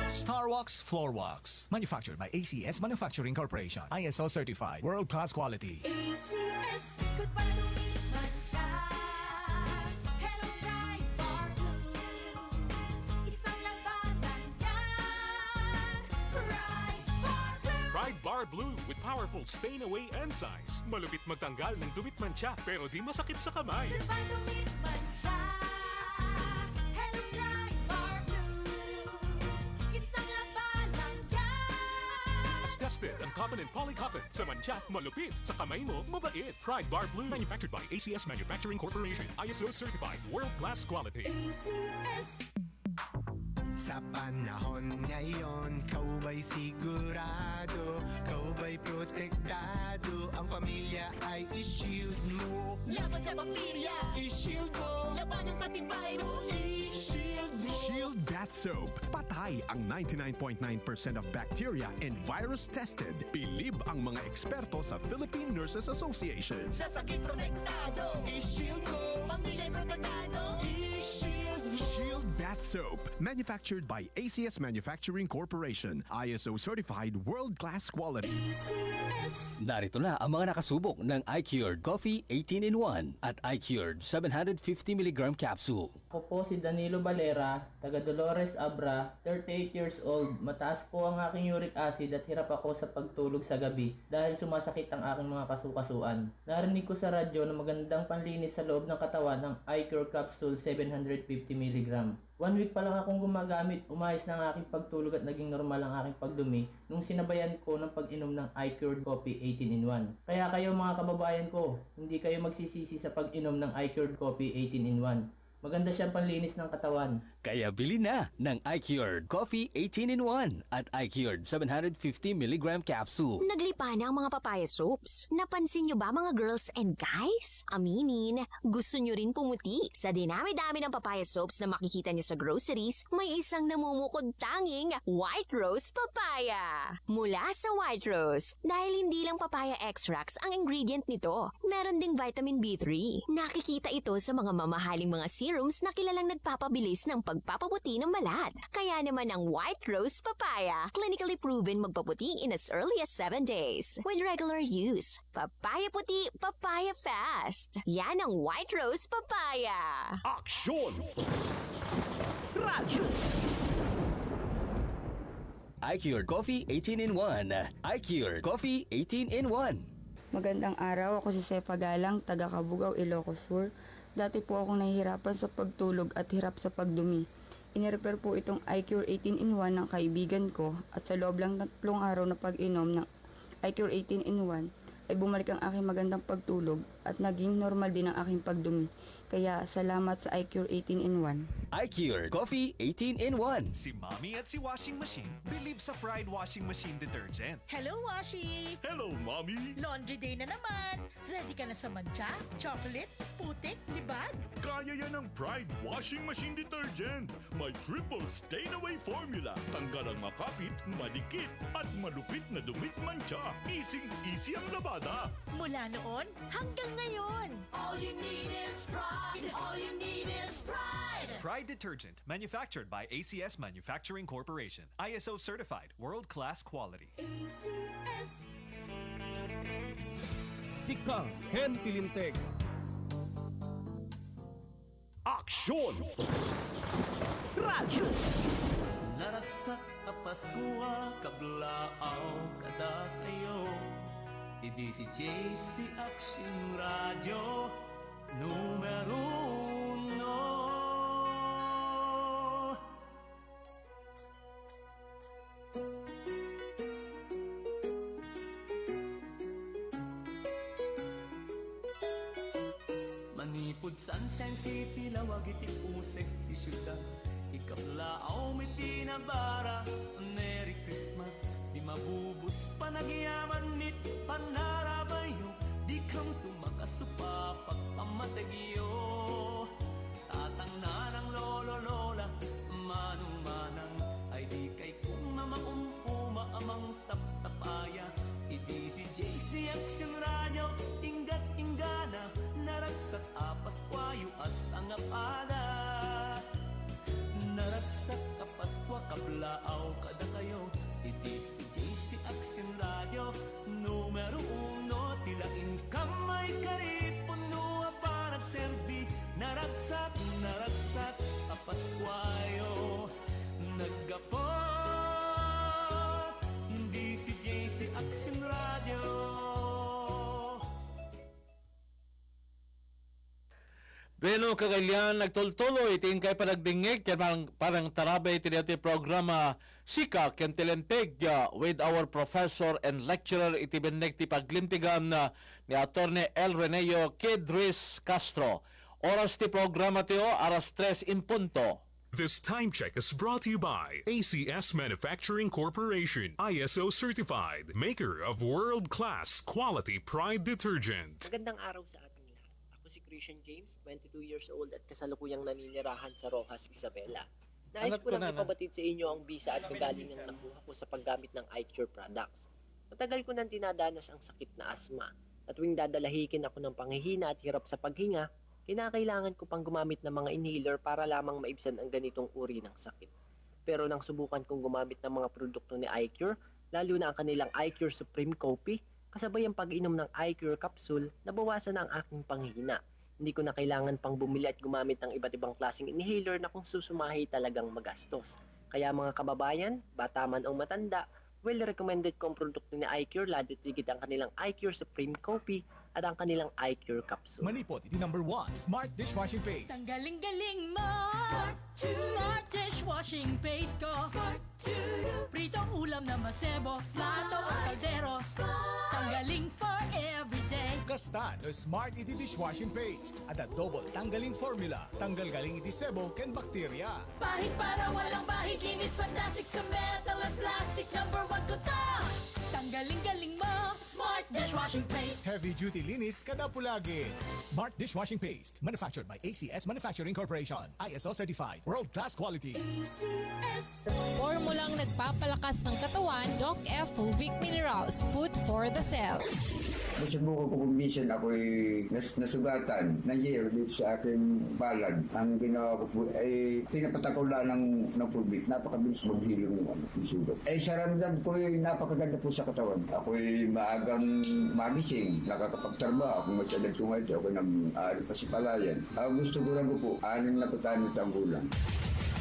Star Wax Floor Wax. Manufactured by ACS Manufacturing Corporation. ISO certified. World-class quality. ACS, good pa lumipas siya. Hello, Bright Bar Blue. Isang labanan yan. Bright Bar Blue. Pride Bar Blue with powerful stain-away enzymes. Malupit magtanggal ng dumit mancha pero di masakit sa kamay. Good pa lumipas siya. Hello, Bright Bar Blue. Isang labanan yan. As tested ang cotton and polycotton. Sa mancha, malupit. Sa kamay mo, mabait. Pride Bar Blue. Manufactured by ACS Manufacturing Corporation. ISO certified. World-class quality. ACS. Sa panahon ngayon, kau ba'y sigurado? Kau ba'y protektado? Ang pamilya ay i-shield mo. Laban sa bakterya, I-shield mo. laban ng pati virus, I-shield mo. Shield Bath Soap. Patay ang 99.9% of bacteria and virus tested. Bilib ang mga eksperto sa Philippine Nurses Association. sa sakit protektado. I-shield mo. Pamilya'y protektado. I-shield mo. Shield Bath Soap. Manufactured manufactured by ACS Manufacturing Corporation. ISO certified world-class quality. Narito na ang mga nakasubok ng iCured Coffee 18-in-1 at iCured 750mg capsule. Ako po si Danilo Valera, taga Dolores Abra, 38 years old. Mataas po ang aking uric acid at hirap ako sa pagtulog sa gabi dahil sumasakit ang aking mga kasukasuan. Narinig ko sa radyo na magandang panlinis sa loob ng katawan ng iCure Capsule 750mg. 1 week pa lang akong gumagamit, umayos na ang aking pagtulog at naging normal ang aking pagdumi nung sinabayan ko ng pag-inom ng iCure Coffee 18-in-1. Kaya kayo mga kababayan ko, hindi kayo magsisisi sa pag-inom ng iCure Coffee 18-in-1. Maganda siyang panlinis ng katawan. Kaya bili na ng iCured Coffee 18-in-1 at iCured 750mg capsule. Naglipa na ang mga papaya soaps. Napansin nyo ba mga girls and guys? Aminin, gusto nyo rin pumuti. Sa dinami-dami ng papaya soaps na makikita nyo sa groceries, may isang namumukod tanging White Rose Papaya. Mula sa White Rose, dahil hindi lang papaya extracts ang ingredient nito, meron ding vitamin B3. Nakikita ito sa mga mamahaling mga serums na kilalang nagpapabilis ng pagpapaputi ng balat. Kaya naman ang White Rose Papaya, clinically proven magpaputi in as early as 7 days. With regular use, papaya puti, papaya fast. Yan ang White Rose Papaya. Aksyon! Radyo! iCured Coffee 18-in-1. iCured Coffee 18-in-1. Magandang araw, ako si Sefa Galang, taga Cabugao, Ilocos Sur. Dati po akong nahihirapan sa pagtulog at hirap sa pagdumi. Inirepair po itong iCure 18-in-1 ng kaibigan ko at sa loob lang ng 3 araw na pag-inom ng iCure 18-in-1 ay bumalik ang aking magandang pagtulog at naging normal din ang aking pagdumi. Kaya salamat sa iCure 18-in-1. iCured Coffee 18-in-1. Si Mommy at si Washing Machine believe sa Pride Washing Machine Detergent. Hello, Washi! Hello, Mommy! Laundry day na naman! Ready ka na sa mantsa, chocolate, putik, libag? Kaya yan ang Pride Washing Machine Detergent. May triple stain-away formula. Tanggal ang makapit, madikit, at malupit na dumit mancha. Easy ang labada. Mula noon hanggang ngayon. All you need is pride. All you need is pride. Pride Detergent, manufactured by ACS Manufacturing Corporation. ISO certified, world-class quality. ACS. Sika Ken Tilinteg. Aksyon! Radyo! Naragsak kapaskuha, kablaaw, kada kayo. Idi si JC Action Radio, numero 1. Manipod Sunshine City, lawag iti pusek ti syudad. Ikablaaw may tinabara, Merry Christmas. Di mabubus panagyaman nit panarabayo. Di kang tumakasupa pagpamatagyo. Tatang nanang lolo lola, manong manang, ay di kay kung mamakumpuma amang taptapaya. Idi si JC Action Radio, inggat inggana, naragsak apas kwayo as ang apada. Naragsak apas kwa kablaaw kada kayo. Idi si JC Action Radio, numero 1, tilain kamay karipon nuwa para serbi. Naragsak apas kwayo, naggapo. Di si JC Action Radio. Beno kagalian nagtultuloy itin kay panagdingig kay parang tarabay iti programa Sika ken Tilinteg with our professor and lecturer iti bennek ti paglintigan ni Attorney El Reneo Kidris Castro. Oras ti programa tiyo aras 3 in punto. This time check is brought to you by ACS Manufacturing Corporation, ISO certified, maker of world-class quality Pride detergent. Magandang araw sa ating lahat. Ako si Christian James, 22 years old at kasalukuyang naninirahan sa Rojas, Isabela. Nais ko lang ipabatid sa inyo ang bisa at kagalingang nakuha ko sa paggamit ng iCure products. Matagal ko nang dinadanas ang sakit na asma at tuwing dadalahikin ako ng panghihina at hirap sa paghinga, kinakailangan ko pang gumamit ng mga inhaler para lamang maibsan ang ganitong uri ng sakit. pero nang subukan kong gumamit ng mga produkto ni iCure, lalo na ang kanilang iCure Supreme Coffee, kasabay ang pag-inom ng iCure capsule, nabawasan na ang aking panghihina. Hindi ko na kailangan pang bumili at gumamit ng iba't ibang klaseng inhaler na kung susumahi talagang magastos. Kaya mga kababayan, bata man o matanda, well recommended ko ang produkto ni iCure, lalo tigit ang kanilang iCure Supreme Coffee at ang kanilang iCure capsule. Manipot, iti number 1, Smart Dishwashing Paste. Tanggaling-galing mo, Smart Dishwashing Paste ko. Pritong ulam na masebo, plato o kaldero, tanggaling for everyday. Kasta no Smart iti Dishwashing Paste. At double tanggaling formula. Tanggal galing iti sebo ken bakterya. Bahid para walang bahid, linis fantastic sa metal at plastic, number 1 ko to. Tanggaling-galing mo, Smart Dishwashing Paste. Heavy duty linis kada pulagi. Smart Dishwashing Paste. Manufactured by ACS Manufacturing Corporation. ISO certified. World class quality. ACS. Formulang nagpapalakas ng katawan, Doc F. Fulvic Minerals. Food for the cell. Nasubukan ko kung minsan ako'y nasugatan na year dito sa aking balad. Ang ginawa ko po ay pinapatakaw ng Fulvic. Napakabilis maghilom ng sugat. Sa ramdam ko ay napakaganda po sa katawan. Ako'y maagang magising, nakakapagtarba. Kung masyadag sungay, ako'y nag-aaral pa si Palayan. Gusto ko lang po, 6 na patanin ang gulang.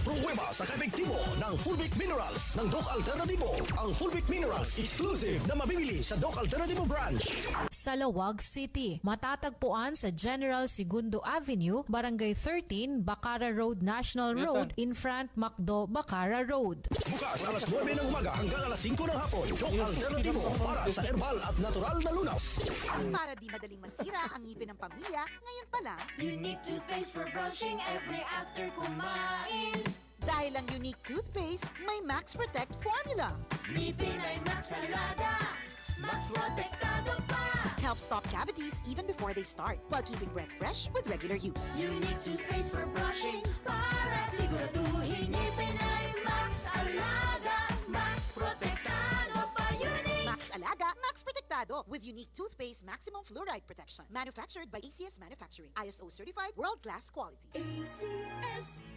Pruweba sa kaepektibo ng Fulvic Minerals ng Doc Alternativo. Ang Fulvic Minerals exclusive na mabibili sa Doc Alternativo branch. Sa Lawag City, matatagpuan sa General Segundo Avenue, Barangay 13, Bacara Road National Road, in front Macdo, Bacara Road. Bukas alas 9 ng umaga hanggang alas 5 ng hapon. Doc Alternativo para sa herbal at natural na lunas. Para di madaling masira ang ngipin ng pamilya, ngayon pa lang, Unique toothpaste for brushing every after kumain. dahil ang unique toothpaste may Max Protect formula. Ngipin ay Max Alaga, Max Protectado pa. Helps stop cavities even before they start, while keeping breath fresh with regular use. Unique toothpaste for brushing para siguraduhin ngipin ay Max Alaga, Max Protectado pa. Unique Max Alaga, Max Protectado with unique toothpaste maximum fluoride protection. Manufactured by ACS Manufacturing. ISO certified world class quality. ACS.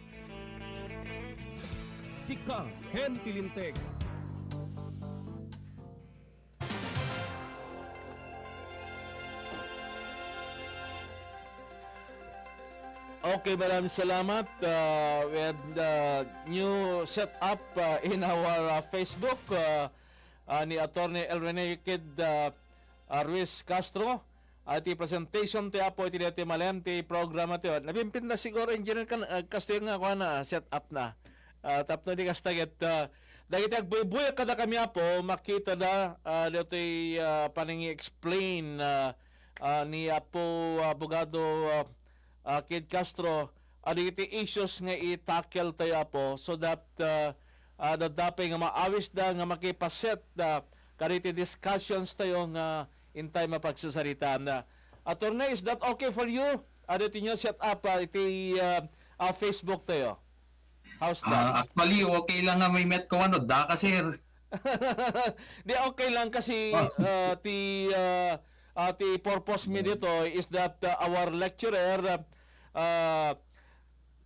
Sika Ken Tilinteg. Okay, maraming salamat. We had new setup in our Facebook ni Attorney El Rene Kid Ruiz Castro. At presentation ti apo iti dati malem ti programa ti nabimpin na siguro engineer kan Castro nga ko na setup na. Tapno di kastaget dagiti agbuy-buy kada kami apo makita na dito paningi explain ni apo abogado Kid Castro iti issues nga i-tackle tayo po so that dadapay nga maawis da nga makipaset kariti discussions tayo nga in time mapagsasalita na. Attorney, is that okay for you? Dito nyo set up iti Facebook tayo. How's that? Actually, okay lang nga may met ko da kasi di okay lang kasi the purpose me dito is that our lecturer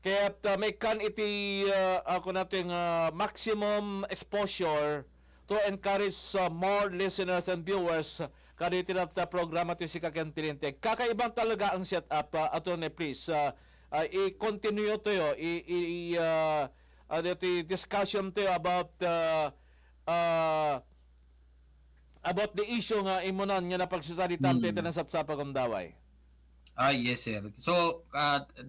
kaya't may kan iti ako nating maximum exposure to encourage more listeners and viewers kadito na programa ti si Ken Tilinteg. Kakaibang talaga ang setup. Attorney, please i-continue tayo discussion tayo about the issue nga imunan nga napagsasalitan tayo ng sapsapag daway. Yes sir. So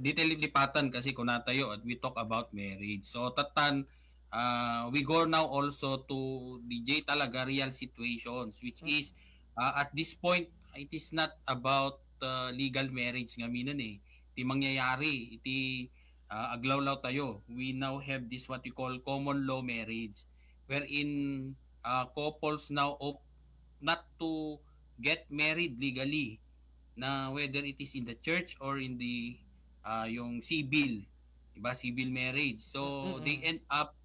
detail lipatan kasi kung natayo at we talk about marriage. So tatan we go now also to DJ talaga real situations which is at this point it is not about legal marriage nga minan iti mangyayari iti aglawlaw tayo. We now have this what we call common law marriage wherein couples now not to get married legally na whether it is in the church or in the yung civil, diba, civil marriage. So they end up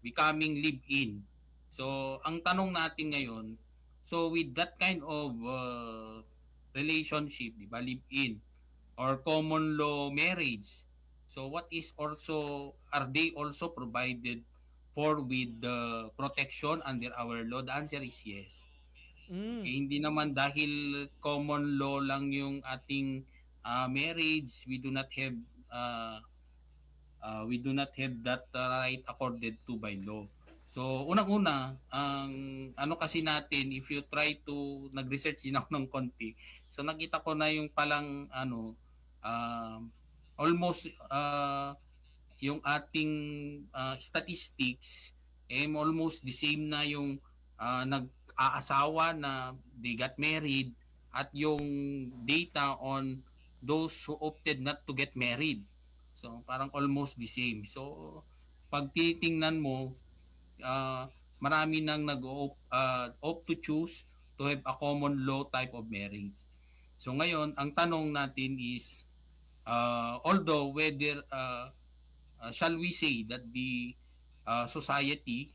becoming live-in. So ang tanong natin ngayon, so with that kind of relationship, diba, live-in or common law marriage, so what is also, are they also provided for with the protection under our law? The answer is yes. Okay, hindi naman dahil common law lang yung ating marriage, uh, we do not have that right accorded to by law. So, unang-una, ang ano kasi natin, if you try to nag-research din ako ng konti, so nakita ko na yung palang almost yung ating statistics almost the same na yung nag-aasawa na they got married at yung data on those who opted not to get married. So parang almost the same. So pag titingnan mo, marami nang opt to choose to have a common law type of marriage. So ngayon, ang tanong natin is, although whether shall we say that the society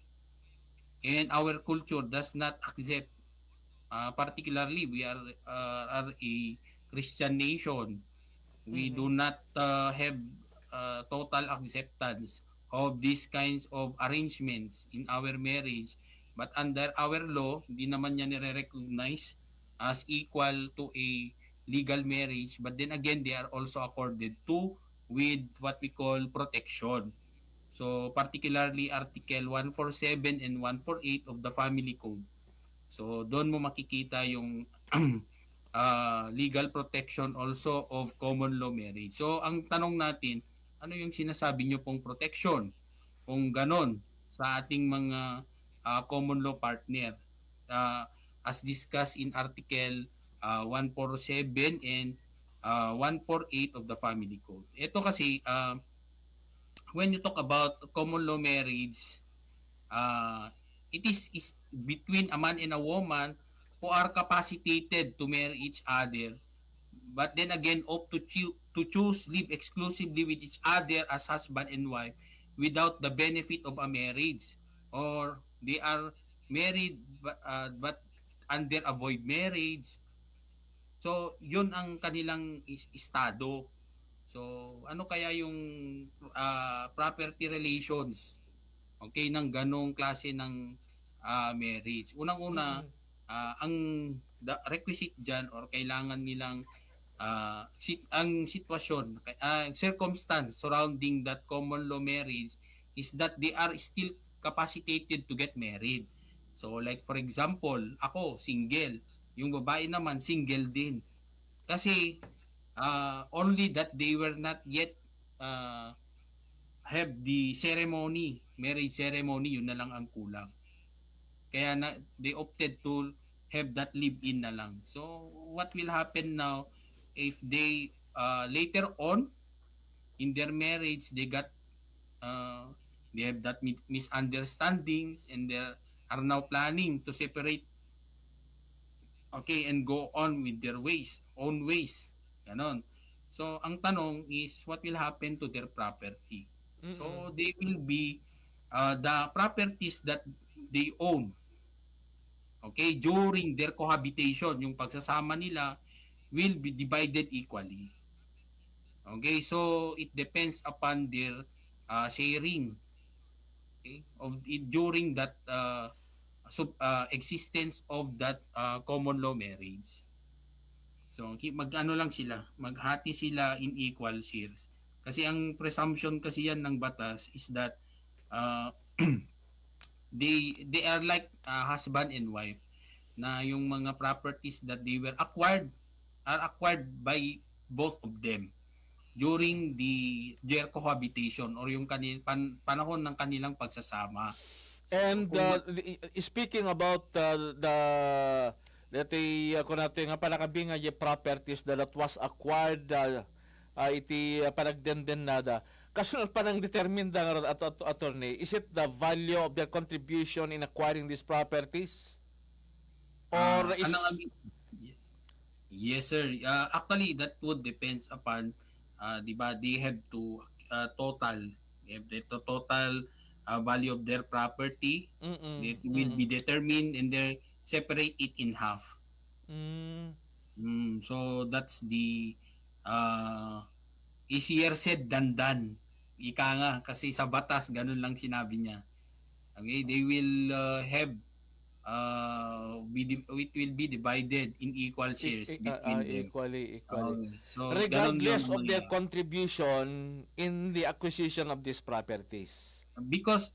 and our culture does not accept, particularly we are a Christian nation, we do not have total acceptance of these kinds of arrangements in our marriage, but under our law, hindi naman niya nire-recognize as equal to a legal marriage, but then again, they are also accorded to with what we call protection. So particularly Article 147 and 148 of the Family Code. So doon mo makikita yung legal protection also of common law marriage. So ang tanong natin, ano yung sinasabi nyo pong protection? Kung ganon sa ating mga common law partner, as discussed in Article 147 and 148 of the Family Code. Ito kasi, when you talk about common law marriage, it is between a man and a woman who are capacitated to marry each other, but then again opt to choose live exclusively with each other as husband and wife without the benefit of a marriage, or they are married but under a void marriage. So yun ang kanilang estado. So ano kaya yung property relations, okay, ng ganong klase ng marriage? Unang-una, ang requisite dyan or kailangan nilang ang sitwasyon, circumstance surrounding that common law marriage is that they are still capacitated to get married. So like for example, ako single, yung babae naman single din. Kasi only that they were not yet have the ceremony, marriage ceremony, yun na lang ang kulang. Kaya they opted to have that live-in na lang. So what will happen now if they later on in their marriage they have that misunderstandings and they are now planning to separate, okay, and go on with their own ways. Ganon. So ang tanong is what will happen to their property? So they will be the properties that they own, okay, during their cohabitation, yung pagsasama nila will be divided equally. Okay, so it depends upon their sharing, okay, of it during that existence of that common law marriage. So mag-ano lang sila, maghati sila in equal shares. Kasi ang presumption kasi yan ng batas is that they are like husband and wife, na yung mga properties that they were acquired are acquired by both of them during their cohabitation or yung panahon ng kanilang pagsasama. And speaking about kung natin nga panakabi nga yung properties that was acquired iti panagdenden nada, kasunod pa nang determine da nga attorney, is it the value of their contribution in acquiring these properties? Or is... Yes, sir. Actually, that would depends upon, diba, they have to total value of their property. It will be determined and they separate it in half. So that's the easier said than done. Ika nga, kasi sa batas ganun lang sinabi niya. Okay, they will have it will be divided in equal shares between them. Equally. So Regardless ganun of their contribution in the acquisition of these properties. because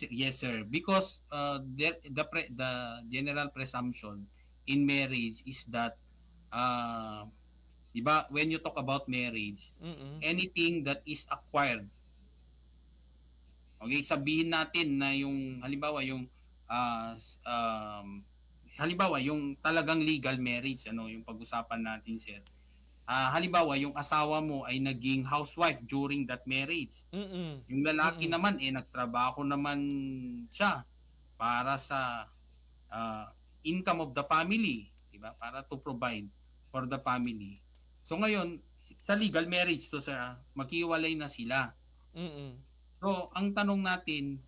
yes sir, because the general presumption in marriage is that diba, when you talk about marriage, anything that is acquired, okay, sabihin natin na yung halimbawa yung talagang legal marriage, yung pag-usapan natin sir. Halimbawa yung asawa mo ay naging housewife during that marriage. Yung lalaki naman nagtrabaho naman siya para sa income of the family, di ba? Para to provide for the family. So ngayon, sa legal marriage to sir, maghiwalay na sila. So ang tanong natin,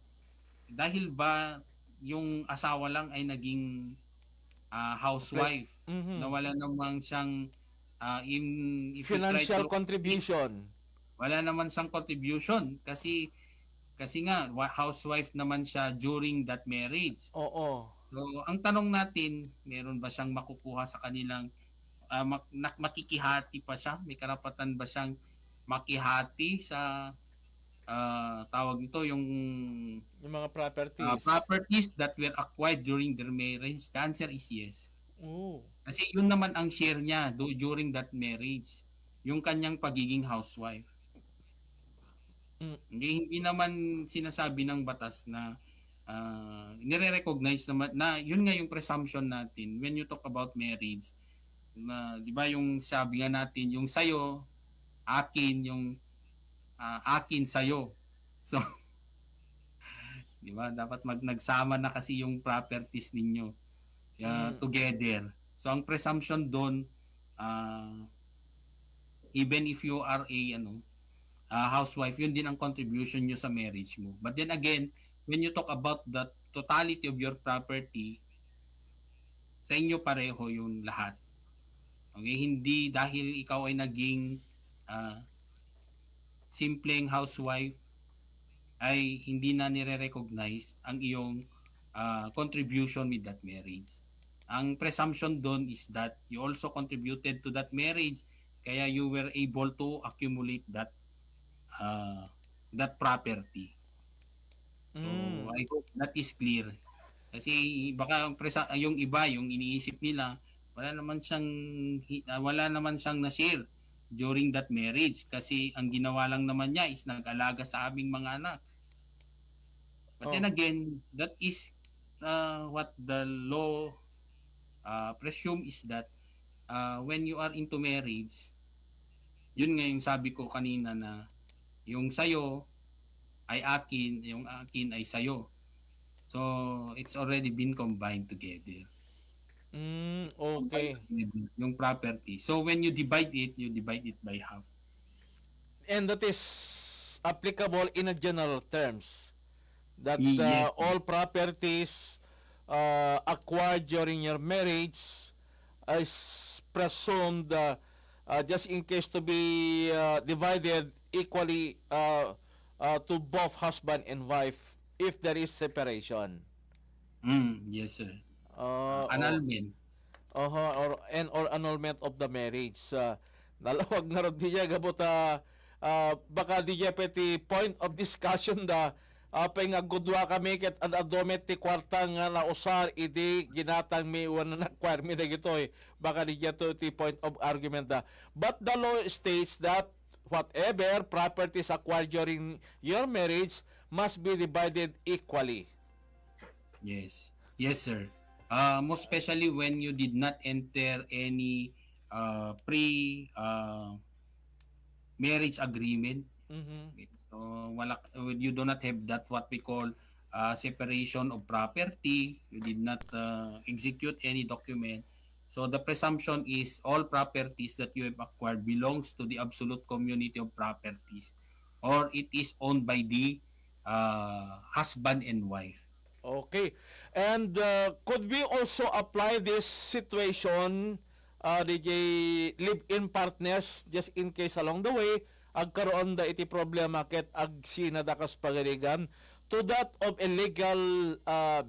dahil ba yung asawa lang ay naging housewife, na wala namang siyang financial contribution. Wala naman siyang contribution kasi nga housewife naman siya during that marriage. Oo. So ang tanong natin, meron ba siyang makukuha sa kanilang makikihati pa siya? May karapatan ba siyang makihati sa tawag nito yung mga properties properties that were acquired during their marriage? The answer is yes. Kasi yun naman ang share niya during that marriage, yung kanyang pagiging housewife. Hindi naman sinasabi ng batas na nire-recognize naman na yun nga yung presumption natin when you talk about marriage. Di ba yung sabi nga natin, yung sayo, akin, yung akin sayo. So, di ba? Dapat nagsama na kasi yung properties ninyo together. So, ang presumption doon, even if you are a housewife, yun din ang contribution nyo sa marriage mo. But then again, when you talk about the totality of your property, sa inyo pareho yung lahat. Okay? Hindi dahil ikaw ay naging simpleng housewife, ay hindi na nire-recognize ang iyong contribution with that marriage. Ang presumption doon is that you also contributed to that marriage, kaya you were able to accumulate that property. So I hope that is clear. Kasi baka yung iba, yung iniisip nila, wala naman siyang na-share during that marriage kasi ang ginawa lang naman niya is nag-alaga sa aming mga anak. But then again, that is what the law presume is that when you are into marriage, yun nga yung sabi ko kanina na yung sayo ay akin, yung akin ay sayo. So, it's already been combined together. Okay. Yung property. So, when you divide it by half. And that is applicable in a general terms. That Yes. all properties acquired during your marriage is presumed just in case to be divided equally to both husband and wife if there is separation. Yes, sir. Annulment. Or annulment of the marriage. Nalawag na rin diya gabot baka diya peti point of discussion da apay nga gudwa kami ket adomet ti kwarta nga nausar idi ginatang mi wan na acquire mi dagitoy baka diya to ti point of argument da. But the law states that whatever properties acquired during your marriage must be divided equally. Yes. Yes, sir. Most especially when you did not enter any marriage agreement. So you do not have that what we call separation of property. You did not execute any document. So the presumption is all properties that you have acquired belongs to the absolute community of properties, or it is owned by the husband and wife. Okay. And could we also apply this situation DJ live-in partners just in case along the way agkaroon da iti problema ket ag sinada kas pagaligan to that of illegal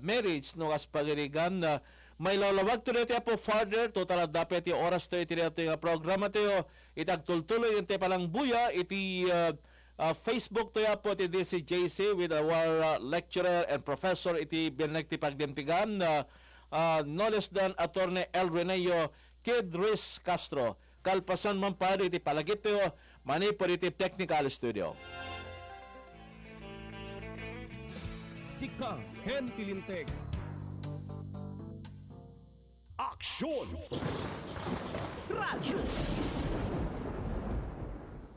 marriage no as pagirigan na may lalawag to dito po further total dapat iti oras to iti dito yung programa to itagtultuloy yung palang buya iti Facebook to po iti DCJC with our lecturer and professor iti binagti pagdimpigan no less than Attorney El Reneo Kid Ruiz Castro kalpasan man pa iti palagit to mani po iti technical studio. Sika Ken Tilinteg. Aksyon! Radyo!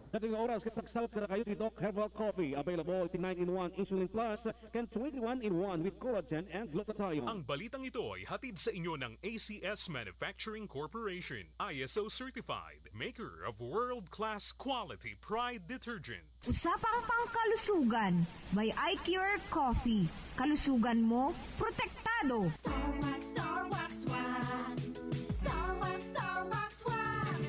Dating oras kasaksalat ka na kayo ni Doc Herbal Coffee. Available iti 9-in-1 Insulin Plus can 21-in-1 with collagen and glutathione. Ang balitang ito ay hatid sa inyo ng ACS Manufacturing Corporation, ISO certified, maker of world-class quality Pride detergent. Usapang pangkalusugan by iCure Coffee. Kalusugan mo, protektado. Starwax, Starwax Wax. Starwax, Starwax Wax.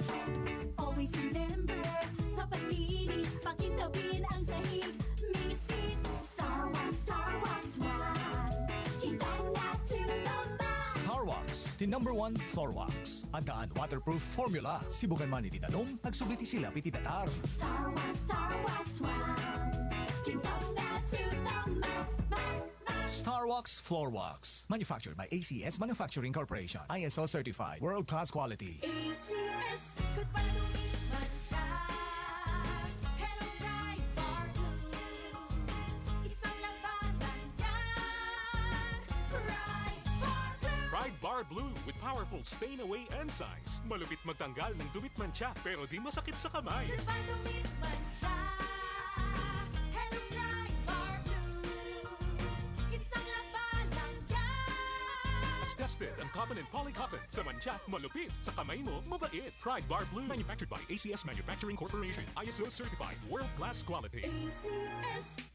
Always remember, sa paglinis, pakitabin ang sahig. Mrs. Starwax, Starwax Wax. Kitang na to the max. Starwax, the #1 floor wax. Andaan waterproof formula. Sibukan man iti danom, agsubliti sila piti datar. Starwax, Starwax Wax. Kitang na to the max, max, max. Starwax Floor Wax. Manufactured by ACS Manufacturing Corporation. ISO certified. World-class quality. ACS, goodbye to me, Mancha. Hello, Bright Bar Blue. Isang labanan yan. Bright Bar Blue. Pride Bar Blue with powerful stain-away enzymes. Malupit magtanggal ng dumit mancha pero di masakit sa kamay. Goodbye to me, Mancha. Hello, Bright Bar Blue. Isang labanan yan. As tested ang cotton and polycotton. Sa mancha, malupit. Sa kamay mo, mabait. Pride Bar Blue. Manufactured by ACS Manufacturing Corporation. ISO certified. World-class quality. ACS.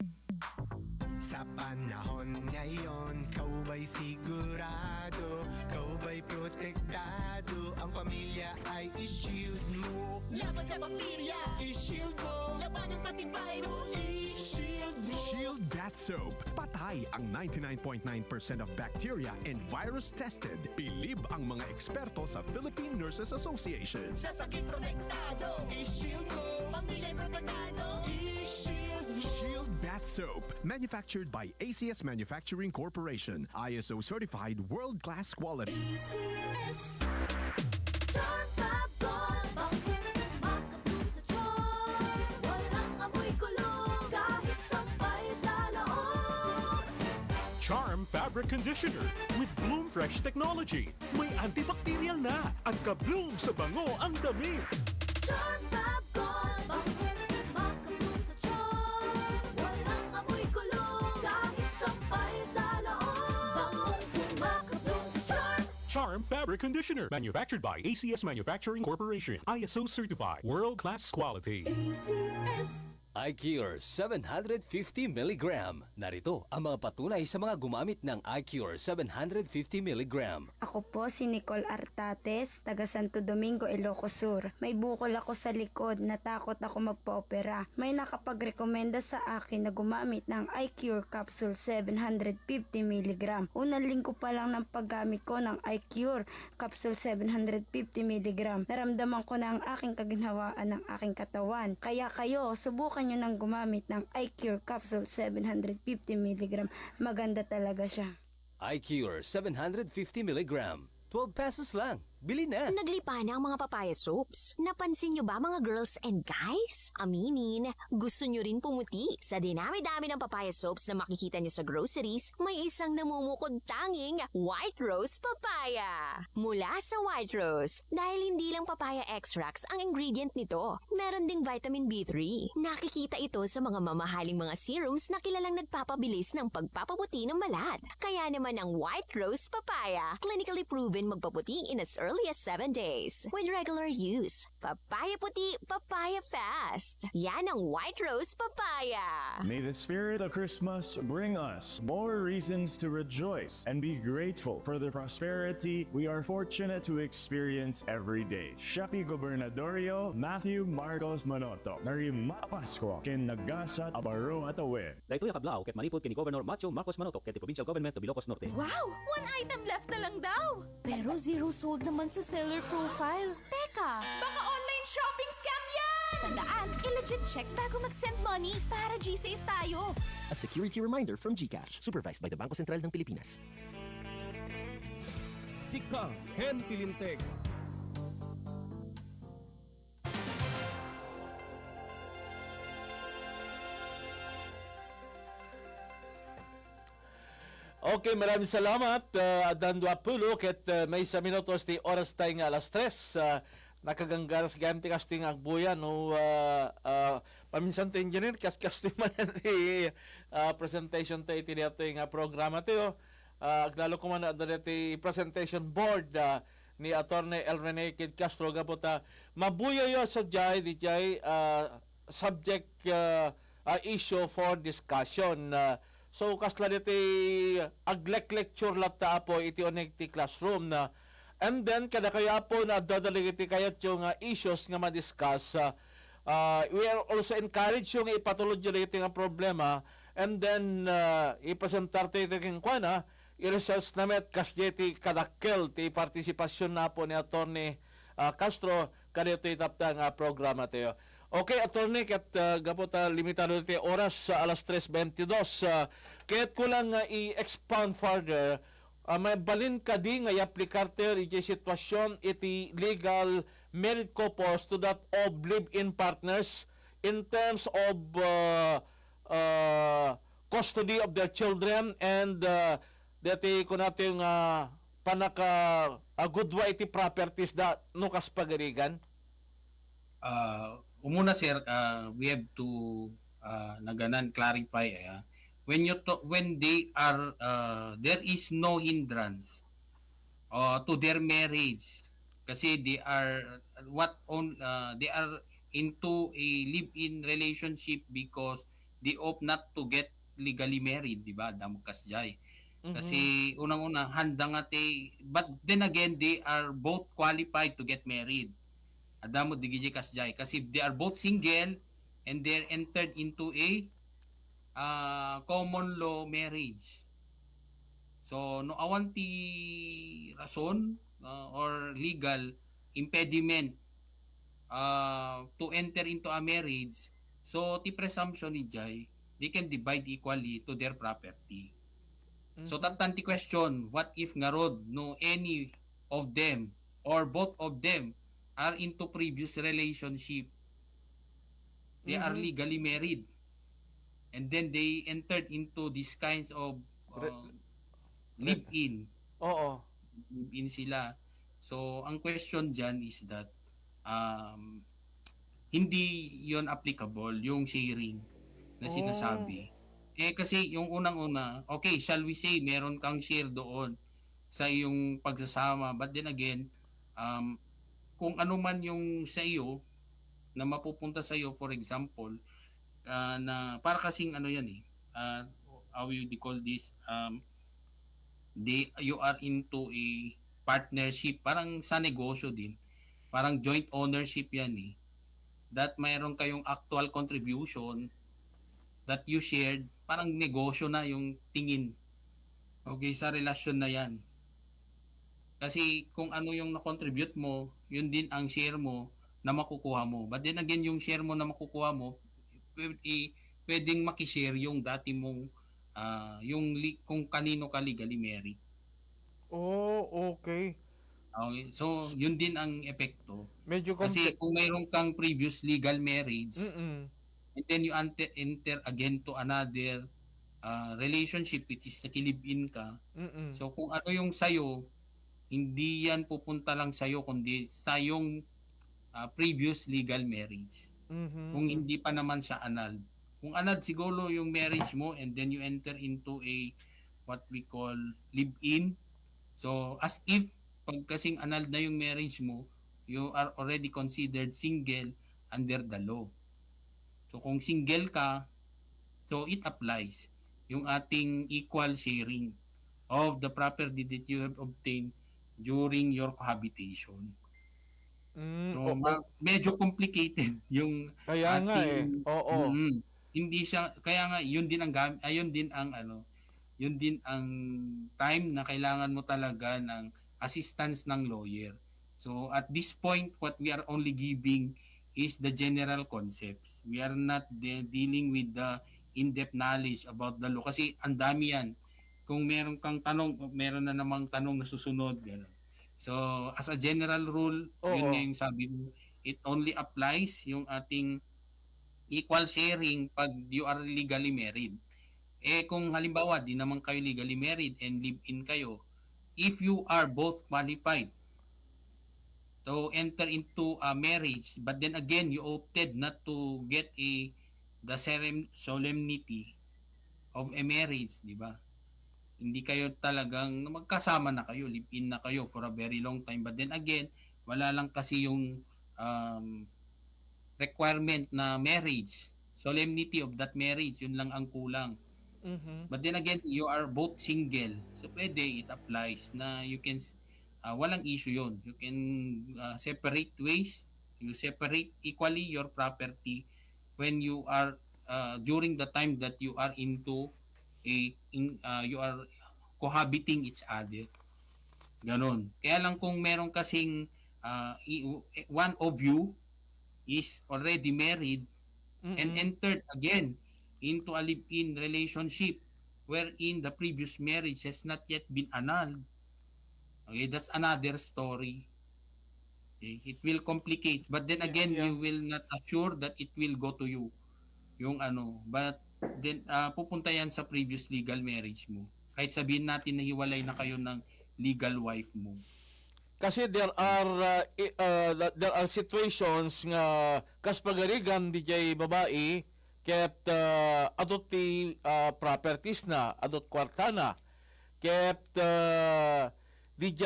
Sa panahon ngayon, kau ba'y sigurado? Kau ba'y protektado? Ang pamilya ay i-shield mo. Laban sa bakterya, I-shield mo. laban ng pati virus, I-shield mo. Shield Bath Soap. Patay ang 99.9% of bacteria and virus tested. Bilib ang mga eksperto sa Philippine Nurses Association. sa sakit protektado. I-shield mo. Pamilya protektado, I-shield mo. Shield Bath Soap. Manufactured by ACS Manufacturing Corporation. ISO certified world-class quality. ACS. Charm Fab-Gol, bangkit, makabloom sa tiyon. Walang amoy kulong, kahit sampay sa loob. Charm Fabric Conditioner with Bloom Fresh technology. May antibacterial na at ka-bloom sa bango ang damit. Charm Fab-Gol, bangkit, makabloom sa tiyon. Walang amoy kulong, kahit sampay sa loob. Bangong makabloom sa Charm. Charm Fabric Conditioner. Manufactured by ACS Manufacturing Corporation. ISO certified. World-class quality. ACS. iCure 750 mg. Narito ang mga patunay sa mga gumamit ng iCure 750 mg. Ako po si Nicole Artates, taga Santo Domingo, Ilocos Sur. May bukol ako sa likod, natakot ako magpa-opera. May nakapagrekomenda sa akin na gumamit ng iCure Capsule 750 mg. Unang linggo pa lang ng paggamit ko ng iCure Capsule 750 mg. Naramdaman ko na ang aking kaginhawaan ng aking katawan. Kaya kayo, subukan nyo nang gumamit ng iCure Capsule 750 mg. Maganda talaga siya. iCure 750 mg. 12 pesos lang. Bili na! Naglipa na ang mga papaya soaps. Napansin nyo ba mga girls and guys? Aminin, gusto nyo rin pumuti. Sa dinami-dami ng papaya soaps na makikita nyo sa groceries, may isang namumukod tanging White Rose Papaya. Mula sa White Rose, dahil hindi lang papaya extracts ang ingredient nito, meron ding vitamin B3. Nakikita ito sa mga mamahaling mga serums na kilalang nagpapabilis ng pagpapaputi ng balat. Kaya naman ang White Rose Papaya, clinically proven magpaputi in as early as 7 days. With regular use, papaya puti, papaya fast. Yan ang White Rose Papaya. May the spirit of Christmas bring us more reasons to rejoice and be grateful for the prosperity we are fortunate to experience every day. Shapi Gobernadorio Matthew Marcos Manoto. Narima Pasko ken nagasat abaro at awin. Dahito yung kablaw ket manipod kini Governor Matthew Marcos Manotok ket Provincial Government of Ilocos Norte. Wow! One item left na lang daw! Pero zero sold naman sa seller profile. Teka, baka online shopping scam yan! Tandaan, i-legit check bago mag-send money para G-Safe tayo. A security reminder from GCash, supervised by the Bangko Sentral ng Pilipinas. Sika Ken Tilinteg. Okay, maraming salamat. Adan 20 ket may sa minutos ti oras tayo nga alas 3. Nakaganggar sa gamit casting ang buyan no paminsan to engineer casting man ti presentation tayo iti nga programa tayo. Aglalo ko man adda ti presentation board ni Attorney El Rene Kid Castro gapota mabuyayo sa di subject issue for discussion. So kasla diti aglek lecture lata po iti onek ti classroom na and then kada kaya po na dadalig iti kayat yung issues nga ma-discuss. We are also encourage yung ipatuloy iti nga problema and then ipresentar ti king kuana i-research namet kas ti kadakkel ti partisipasyon na po ni Attorney Castro kada ito itapta nga programa tayo. Okay, Attorney, kat gapota limitado iti oras sa alas 3:22. Kaya't ko lang i-expound further, may balin ka di nga i-aplikarte iti sitwasyon iti legal married couples to that of live-in partners in terms of custody of their children and dati ko natin panaka goodwa iti properties da nukas pagarigan. Umuna sir, we have to naganan clarify when they are there is no hindrance to their marriage kasi they are they are into a live-in relationship because they opt not to get legally married, di ba? Damukas jay. Kasi unang-una handa nga but then again they are both qualified to get married. Adamo digiji kasjay kasi they are both single and they're entered into a common law marriage. So no awanti rason or legal impediment to enter into a marriage. So ti presumption ni jay they can divide equally to their property. So tatan ti question, what if nga rod no any of them or both of them are into previous relationship. They are legally married. And then they entered into these kinds of live-in. Oo. Live-in sila. So, ang question dyan is that hindi yon applicable, yung sharing na sinasabi. Kasi yung unang-una, okay, shall we say, meron kang share doon sa iyong pagsasama. But then again, kung ano man yung sa iyo na mapupunta sa iyo, for example, na para kasing ano yan how you call this, you are into a partnership, parang sa negosyo din, parang joint ownership yan that mayroon kayong actual contribution that you shared, parang negosyo na yung tingin, okay, sa relasyon na yan. Kasi kung ano yung na-contribute mo, yun din ang share mo na makukuha mo. But then again, yung share mo na makukuha mo, pwedeng makishare yung dati mong, kung kanino ka legally married. Oh, okay. Okay. So, yun din ang epekto. Medyo kasi kung mayroon kang previous legal marriage, and then you enter again to another relationship which is nakilive-in ka. So, kung ano yung sayo, hindi yan pupunta lang sa'yo kundi sa yung previous legal marriage. Kung hindi pa naman siya annulled. Kung annulled siguro yung marriage mo and then you enter into a what we call live-in. So as if pag kasing annulled na yung marriage mo, you are already considered single under the law. So kung single ka, so it applies yung ating equal sharing of the property that you have obtained during your cohabitation. So medyo complicated yung Kaya nga Oo. Hindi siya kaya nga yun din ang time na kailangan mo talaga ng assistance ng lawyer. So at this point, what we are only giving is the general concepts. We are not dealing with the in-depth knowledge about the law kasi ang dami yan. Kung meron kang tanong, meron na namang tanong na susunod. Gano'n. So as a general rule, yun nga yung sabi mo, it only applies yung ating equal sharing pag you are legally married. Kung halimbawa, di naman kayo legally married and live-in kayo, if you are both qualified to enter into a marriage, but then again, you opted not to get the solemnity of a marriage, di ba? Hindi kayo talagang magkasama na kayo, live-in na kayo for a very long time. But then again, wala lang kasi yung requirement na marriage, solemnity of that marriage, yun lang ang kulang. But then again, you are both single. So pwede, it applies na you can, walang issue yun. You can separate ways. You separate equally your property when you are, during the time that you are into, you are cohabiting each other. Ganon. Kaya lang kung meron kasing, one of you is already married and entered again into a live-in relationship wherein the previous marriage has not yet been annulled. Okay, that's another story. Okay, it will complicate. But then again, you will not assure that it will go to you. Yung but then pupunta yan sa previous legal marriage mo. Kahit sabihin natin na hiwalay na kayo ng legal wife mo. Kasi there are situations nga kaspagarigan DJ babae ket adot ti properties na adot kwarta na ket DJ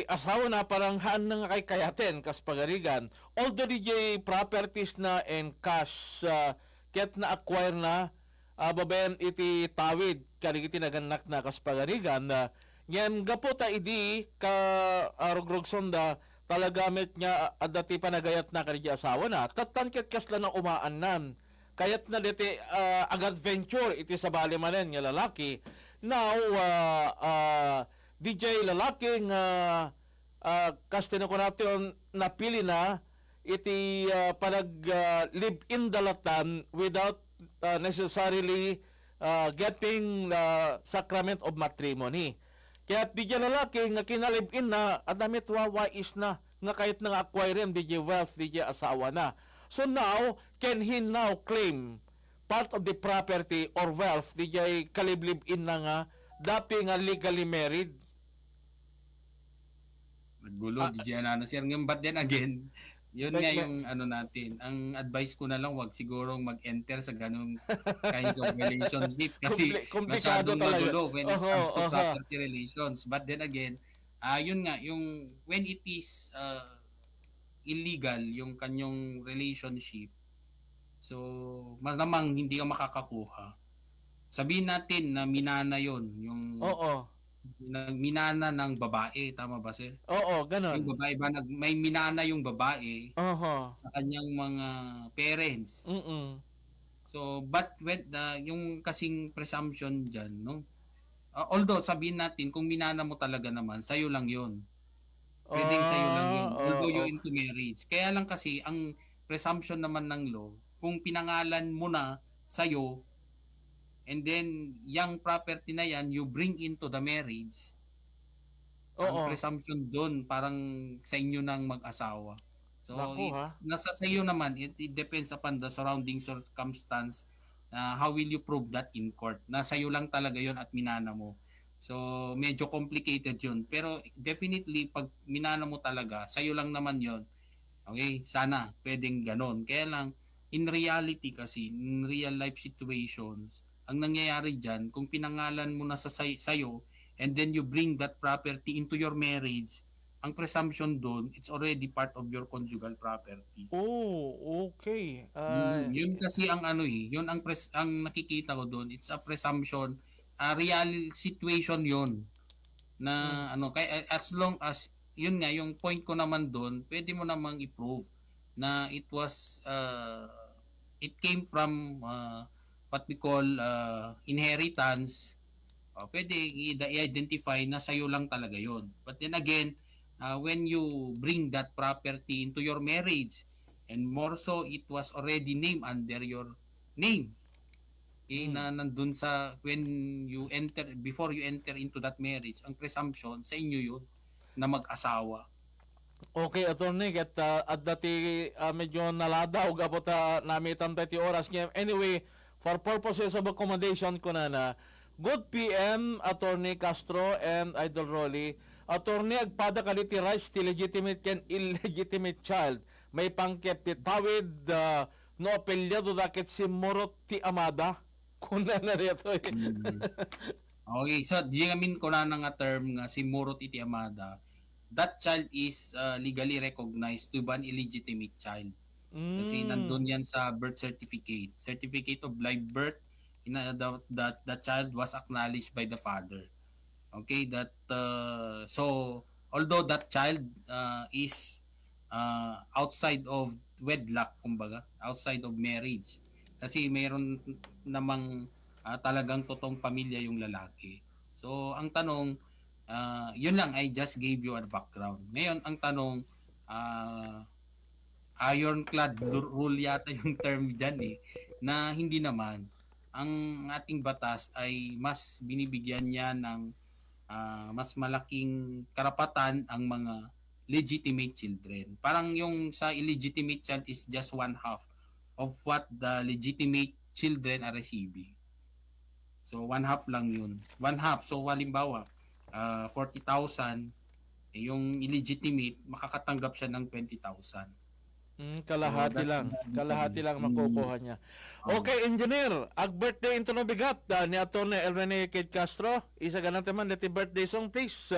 asawa na parang haan na nga kay kayaten kaspagarigan although DJ properties na and cash ket na acquire na babayan iti tawid kanigiti naganak na kaspagarigan ngem gapo ta idi ka rugrugson da talagamit nga adati panagayat na kanigi asawa na tatan ket kasla na umaanan kayat na diti agad venture iti sa bali manen nga lalaki now DJ lalaki nga kastino ko natin napili na iti panag live in dalatan without necessarily getting the sacrament of matrimony. Kaya DJ lalaki nga kinalive in na adamit wawais na nga kahit nga acquire DJ wealth DJ asawa na. So now, can he now claim part of the property or wealth DJ kalib-live-in na nga dati nga legally married? Maggulo, DJ Anano sir. But then again, yun nga yung natin. Ang advice ko na lang, wag sigurong mag-enter sa ganung kinds of relationship kasi masyadong magulo when it comes to property relations. But then again, yun nga, yung when it is illegal yung kanyang relationship, so malamang hindi ka makakakuha. Sabihin natin na minana yon yung minana ng babae, tama ba sir? Oo, ganun. Yung babae ba may minana yung babae sa kanyang mga parents. So but when yung kasing presumption diyan, no? Although sabihin natin kung minana mo talaga naman, sayo lang yon. Pwedeng sa'yo lang yun, although you're into marriage. Kaya lang kasi, ang presumption naman ng law, kung pinangalan mo na sa'yo, and then, yung property na yan, you bring into the marriage, ang presumption doon, parang sa inyo ng mag-asawa. So, nasa sa'yo naman, it depends upon the surrounding circumstance, how will you prove that in court? Nasa iyo lang talaga yon at minana mo. So, medyo complicated yun. Pero definitely, pag minana mo talaga, sa'yo lang naman yon. Okay? Sana, pwedeng ganon. Kaya lang, in reality kasi, in real life situations, ang nangyayari dyan, kung pinangalan mo na sa'yo, and then you bring that property into your marriage, ang presumption doon, it's already part of your conjugal property. Oh, okay. Yun kasi ang ano yun ang nakikita ko doon, it's a presumption, a real situation yun na ano kaya as long as yun nga yung point ko naman doon, pwede mo namang i-prove na it was it came from what we call inheritance. Pwede i-identify na sa'yo lang talaga yon. But then again, when you bring that property into your marriage, and more so it was already named under your name, okay, na nandun sa before you enter into that marriage, ang presumption sa inyo yun na mag-asawa. Okay, attorney, at dati medyo naladaw gabot namitan tayo oras niya. Anyway, for purposes of accommodation ko na good PM, Attorney Castro and Idol Rolly. Attorney, agpada kaliti rights ti legitimate ken illegitimate child. May pangkepitawid no apelyado dakit si Morot ti Amada. Kuna na rito eh. Okay, so di ngamin ko na nga term nga si Morot iti Amada. That child is legally recognized to be an illegitimate child. Kasi nandun yan sa birth certificate of live birth, that the child was acknowledged by the father. Okay, that so although that child is outside of wedlock, kumbaga, outside of marriage, kasi mayroon namang talagang totoong pamilya yung lalaki. So ang tanong, yun lang, I just gave you a background. Ngayon ang tanong, ironclad rule yata yung term dyan na hindi naman. Ang ating batas ay mas binibigyan niya ng mas malaking karapatan ang mga legitimate children. Parang yung sa illegitimate child is just one half of what the legitimate children are receiving. So one half lang yun. One half. So halimbawa, 40,000, yung illegitimate, makakatanggap siya ng 20,000. Kalahati lang makukuha niya. Okay, engineer, ag birthday into no bigat ni Atty. Elrene Kate Castro. Isa ganang teman dati birthday song please,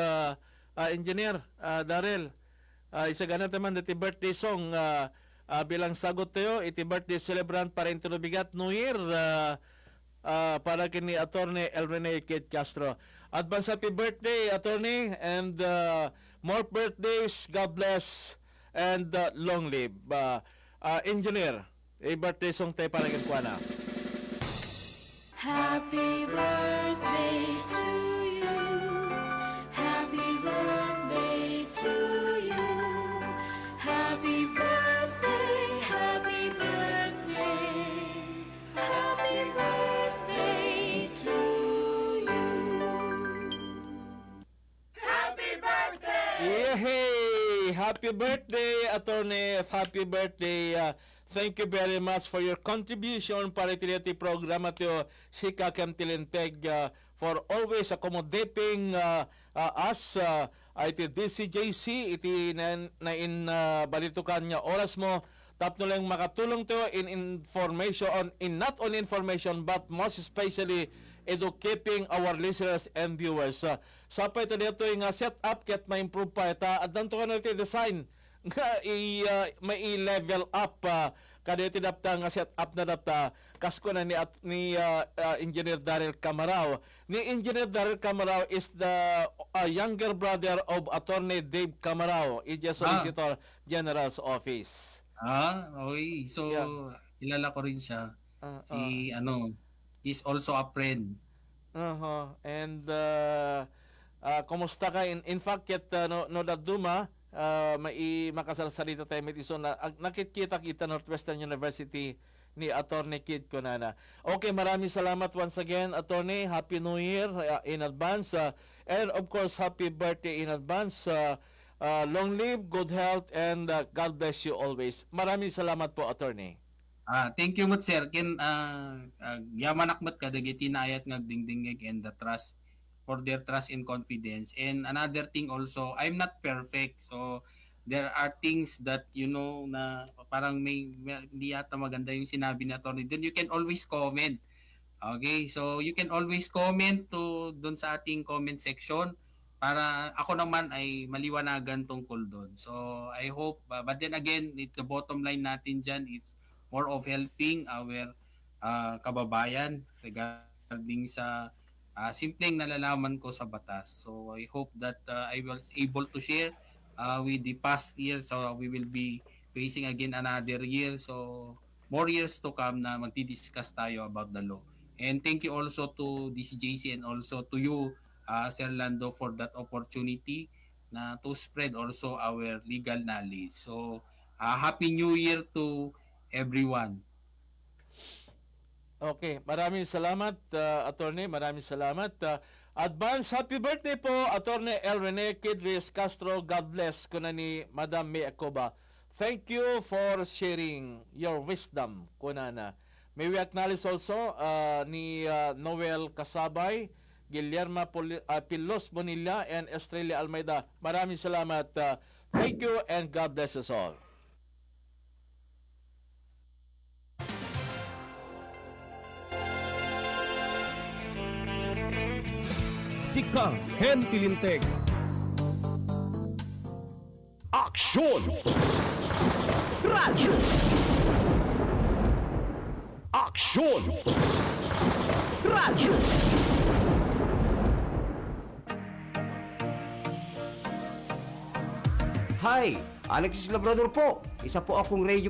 engineer Darrell. Isa ganang teman dati birthday song bilang sagot tayo iti birthday celebrant para into no bigat New Year para kini Atty. Elrene Kate Castro. Advance happy birthday, attorney, and more birthdays. God bless and long live. Engineer, birthday song tayo para kay Kuana. Happy birthday to you. Happy birthday to you. Happy birthday, happy birthday. Happy birthday to you. Happy birthday! Yay! Happy birthday, attorney. Happy birthday. Thank you very much for your contribution para iti programa tiyo si Kakam Tilinteg for always accommodating us iti DCJC iti na in balitukan nga oras mo tapno lang makatulong tiyo in information, in not only information but most especially educating our listeners and viewers. Sa pa ito dito yung setup ket ma-improve pa ita at danto ka na iti design nga may level up kada iti dapta nga setup na dapta kasko na ni Engineer Darrell Camarao. Ni Engineer Darrell Camarao is the younger brother of Attorney Dave Camarao, Solicitor General's Office. Okay. So kilala ko rin siya. He's also a friend. And kumusta ka? In fact, no daduma, makasarsalita tayo mit iso na nakikita Northwestern University ni Attorney Kid Conana. Okay, maraming salamat once again, Attorney. Happy New Year in advance. And of course, happy birthday in advance. Long live, good health, and God bless you always. Maraming salamat po, Attorney. Thank you much, sir. Ken yamanakmat ka dagiti naayat nga dingdingeg and the trust for their trust and confidence. And another thing also, I'm not perfect. So there are things that na parang may hindi yata maganda yung sinabi ni Attorney. Then you can always comment. Okay? So you can always comment doon sa ating comment section para ako naman ay maliwanagan tungkol doon. So I hope, but then again, the bottom line natin dyan, it's more of helping our kababayan regarding sa simpleng nalalaman ko sa batas. So I hope that I was able to share with the past year. So we will be facing again another year. So more years to come na magdi-discuss tayo about the law. And thank you also to DCJC and also to you, Sir Lando, for that opportunity na to spread also our legal knowledge. So Happy New Year to everyone. Okay, maraming salamat, Attorney. Maraming salamat. Advance happy birthday po, Attorney El Rene Kidris Castro. God bless ko na ni Madam May Acoba. Thank you for sharing your wisdom, kunana. May we acknowledge also ni Noel Kasabay, Guillermo Pilos Bonilla, and Estrella Almeida. Maraming salamat. Thank you and God bless us all. Sika Ken Tilinteg. Aksyon! Radyo! Aksyon! Radyo! Hi! Alexis Labrador po. Isa po akong radio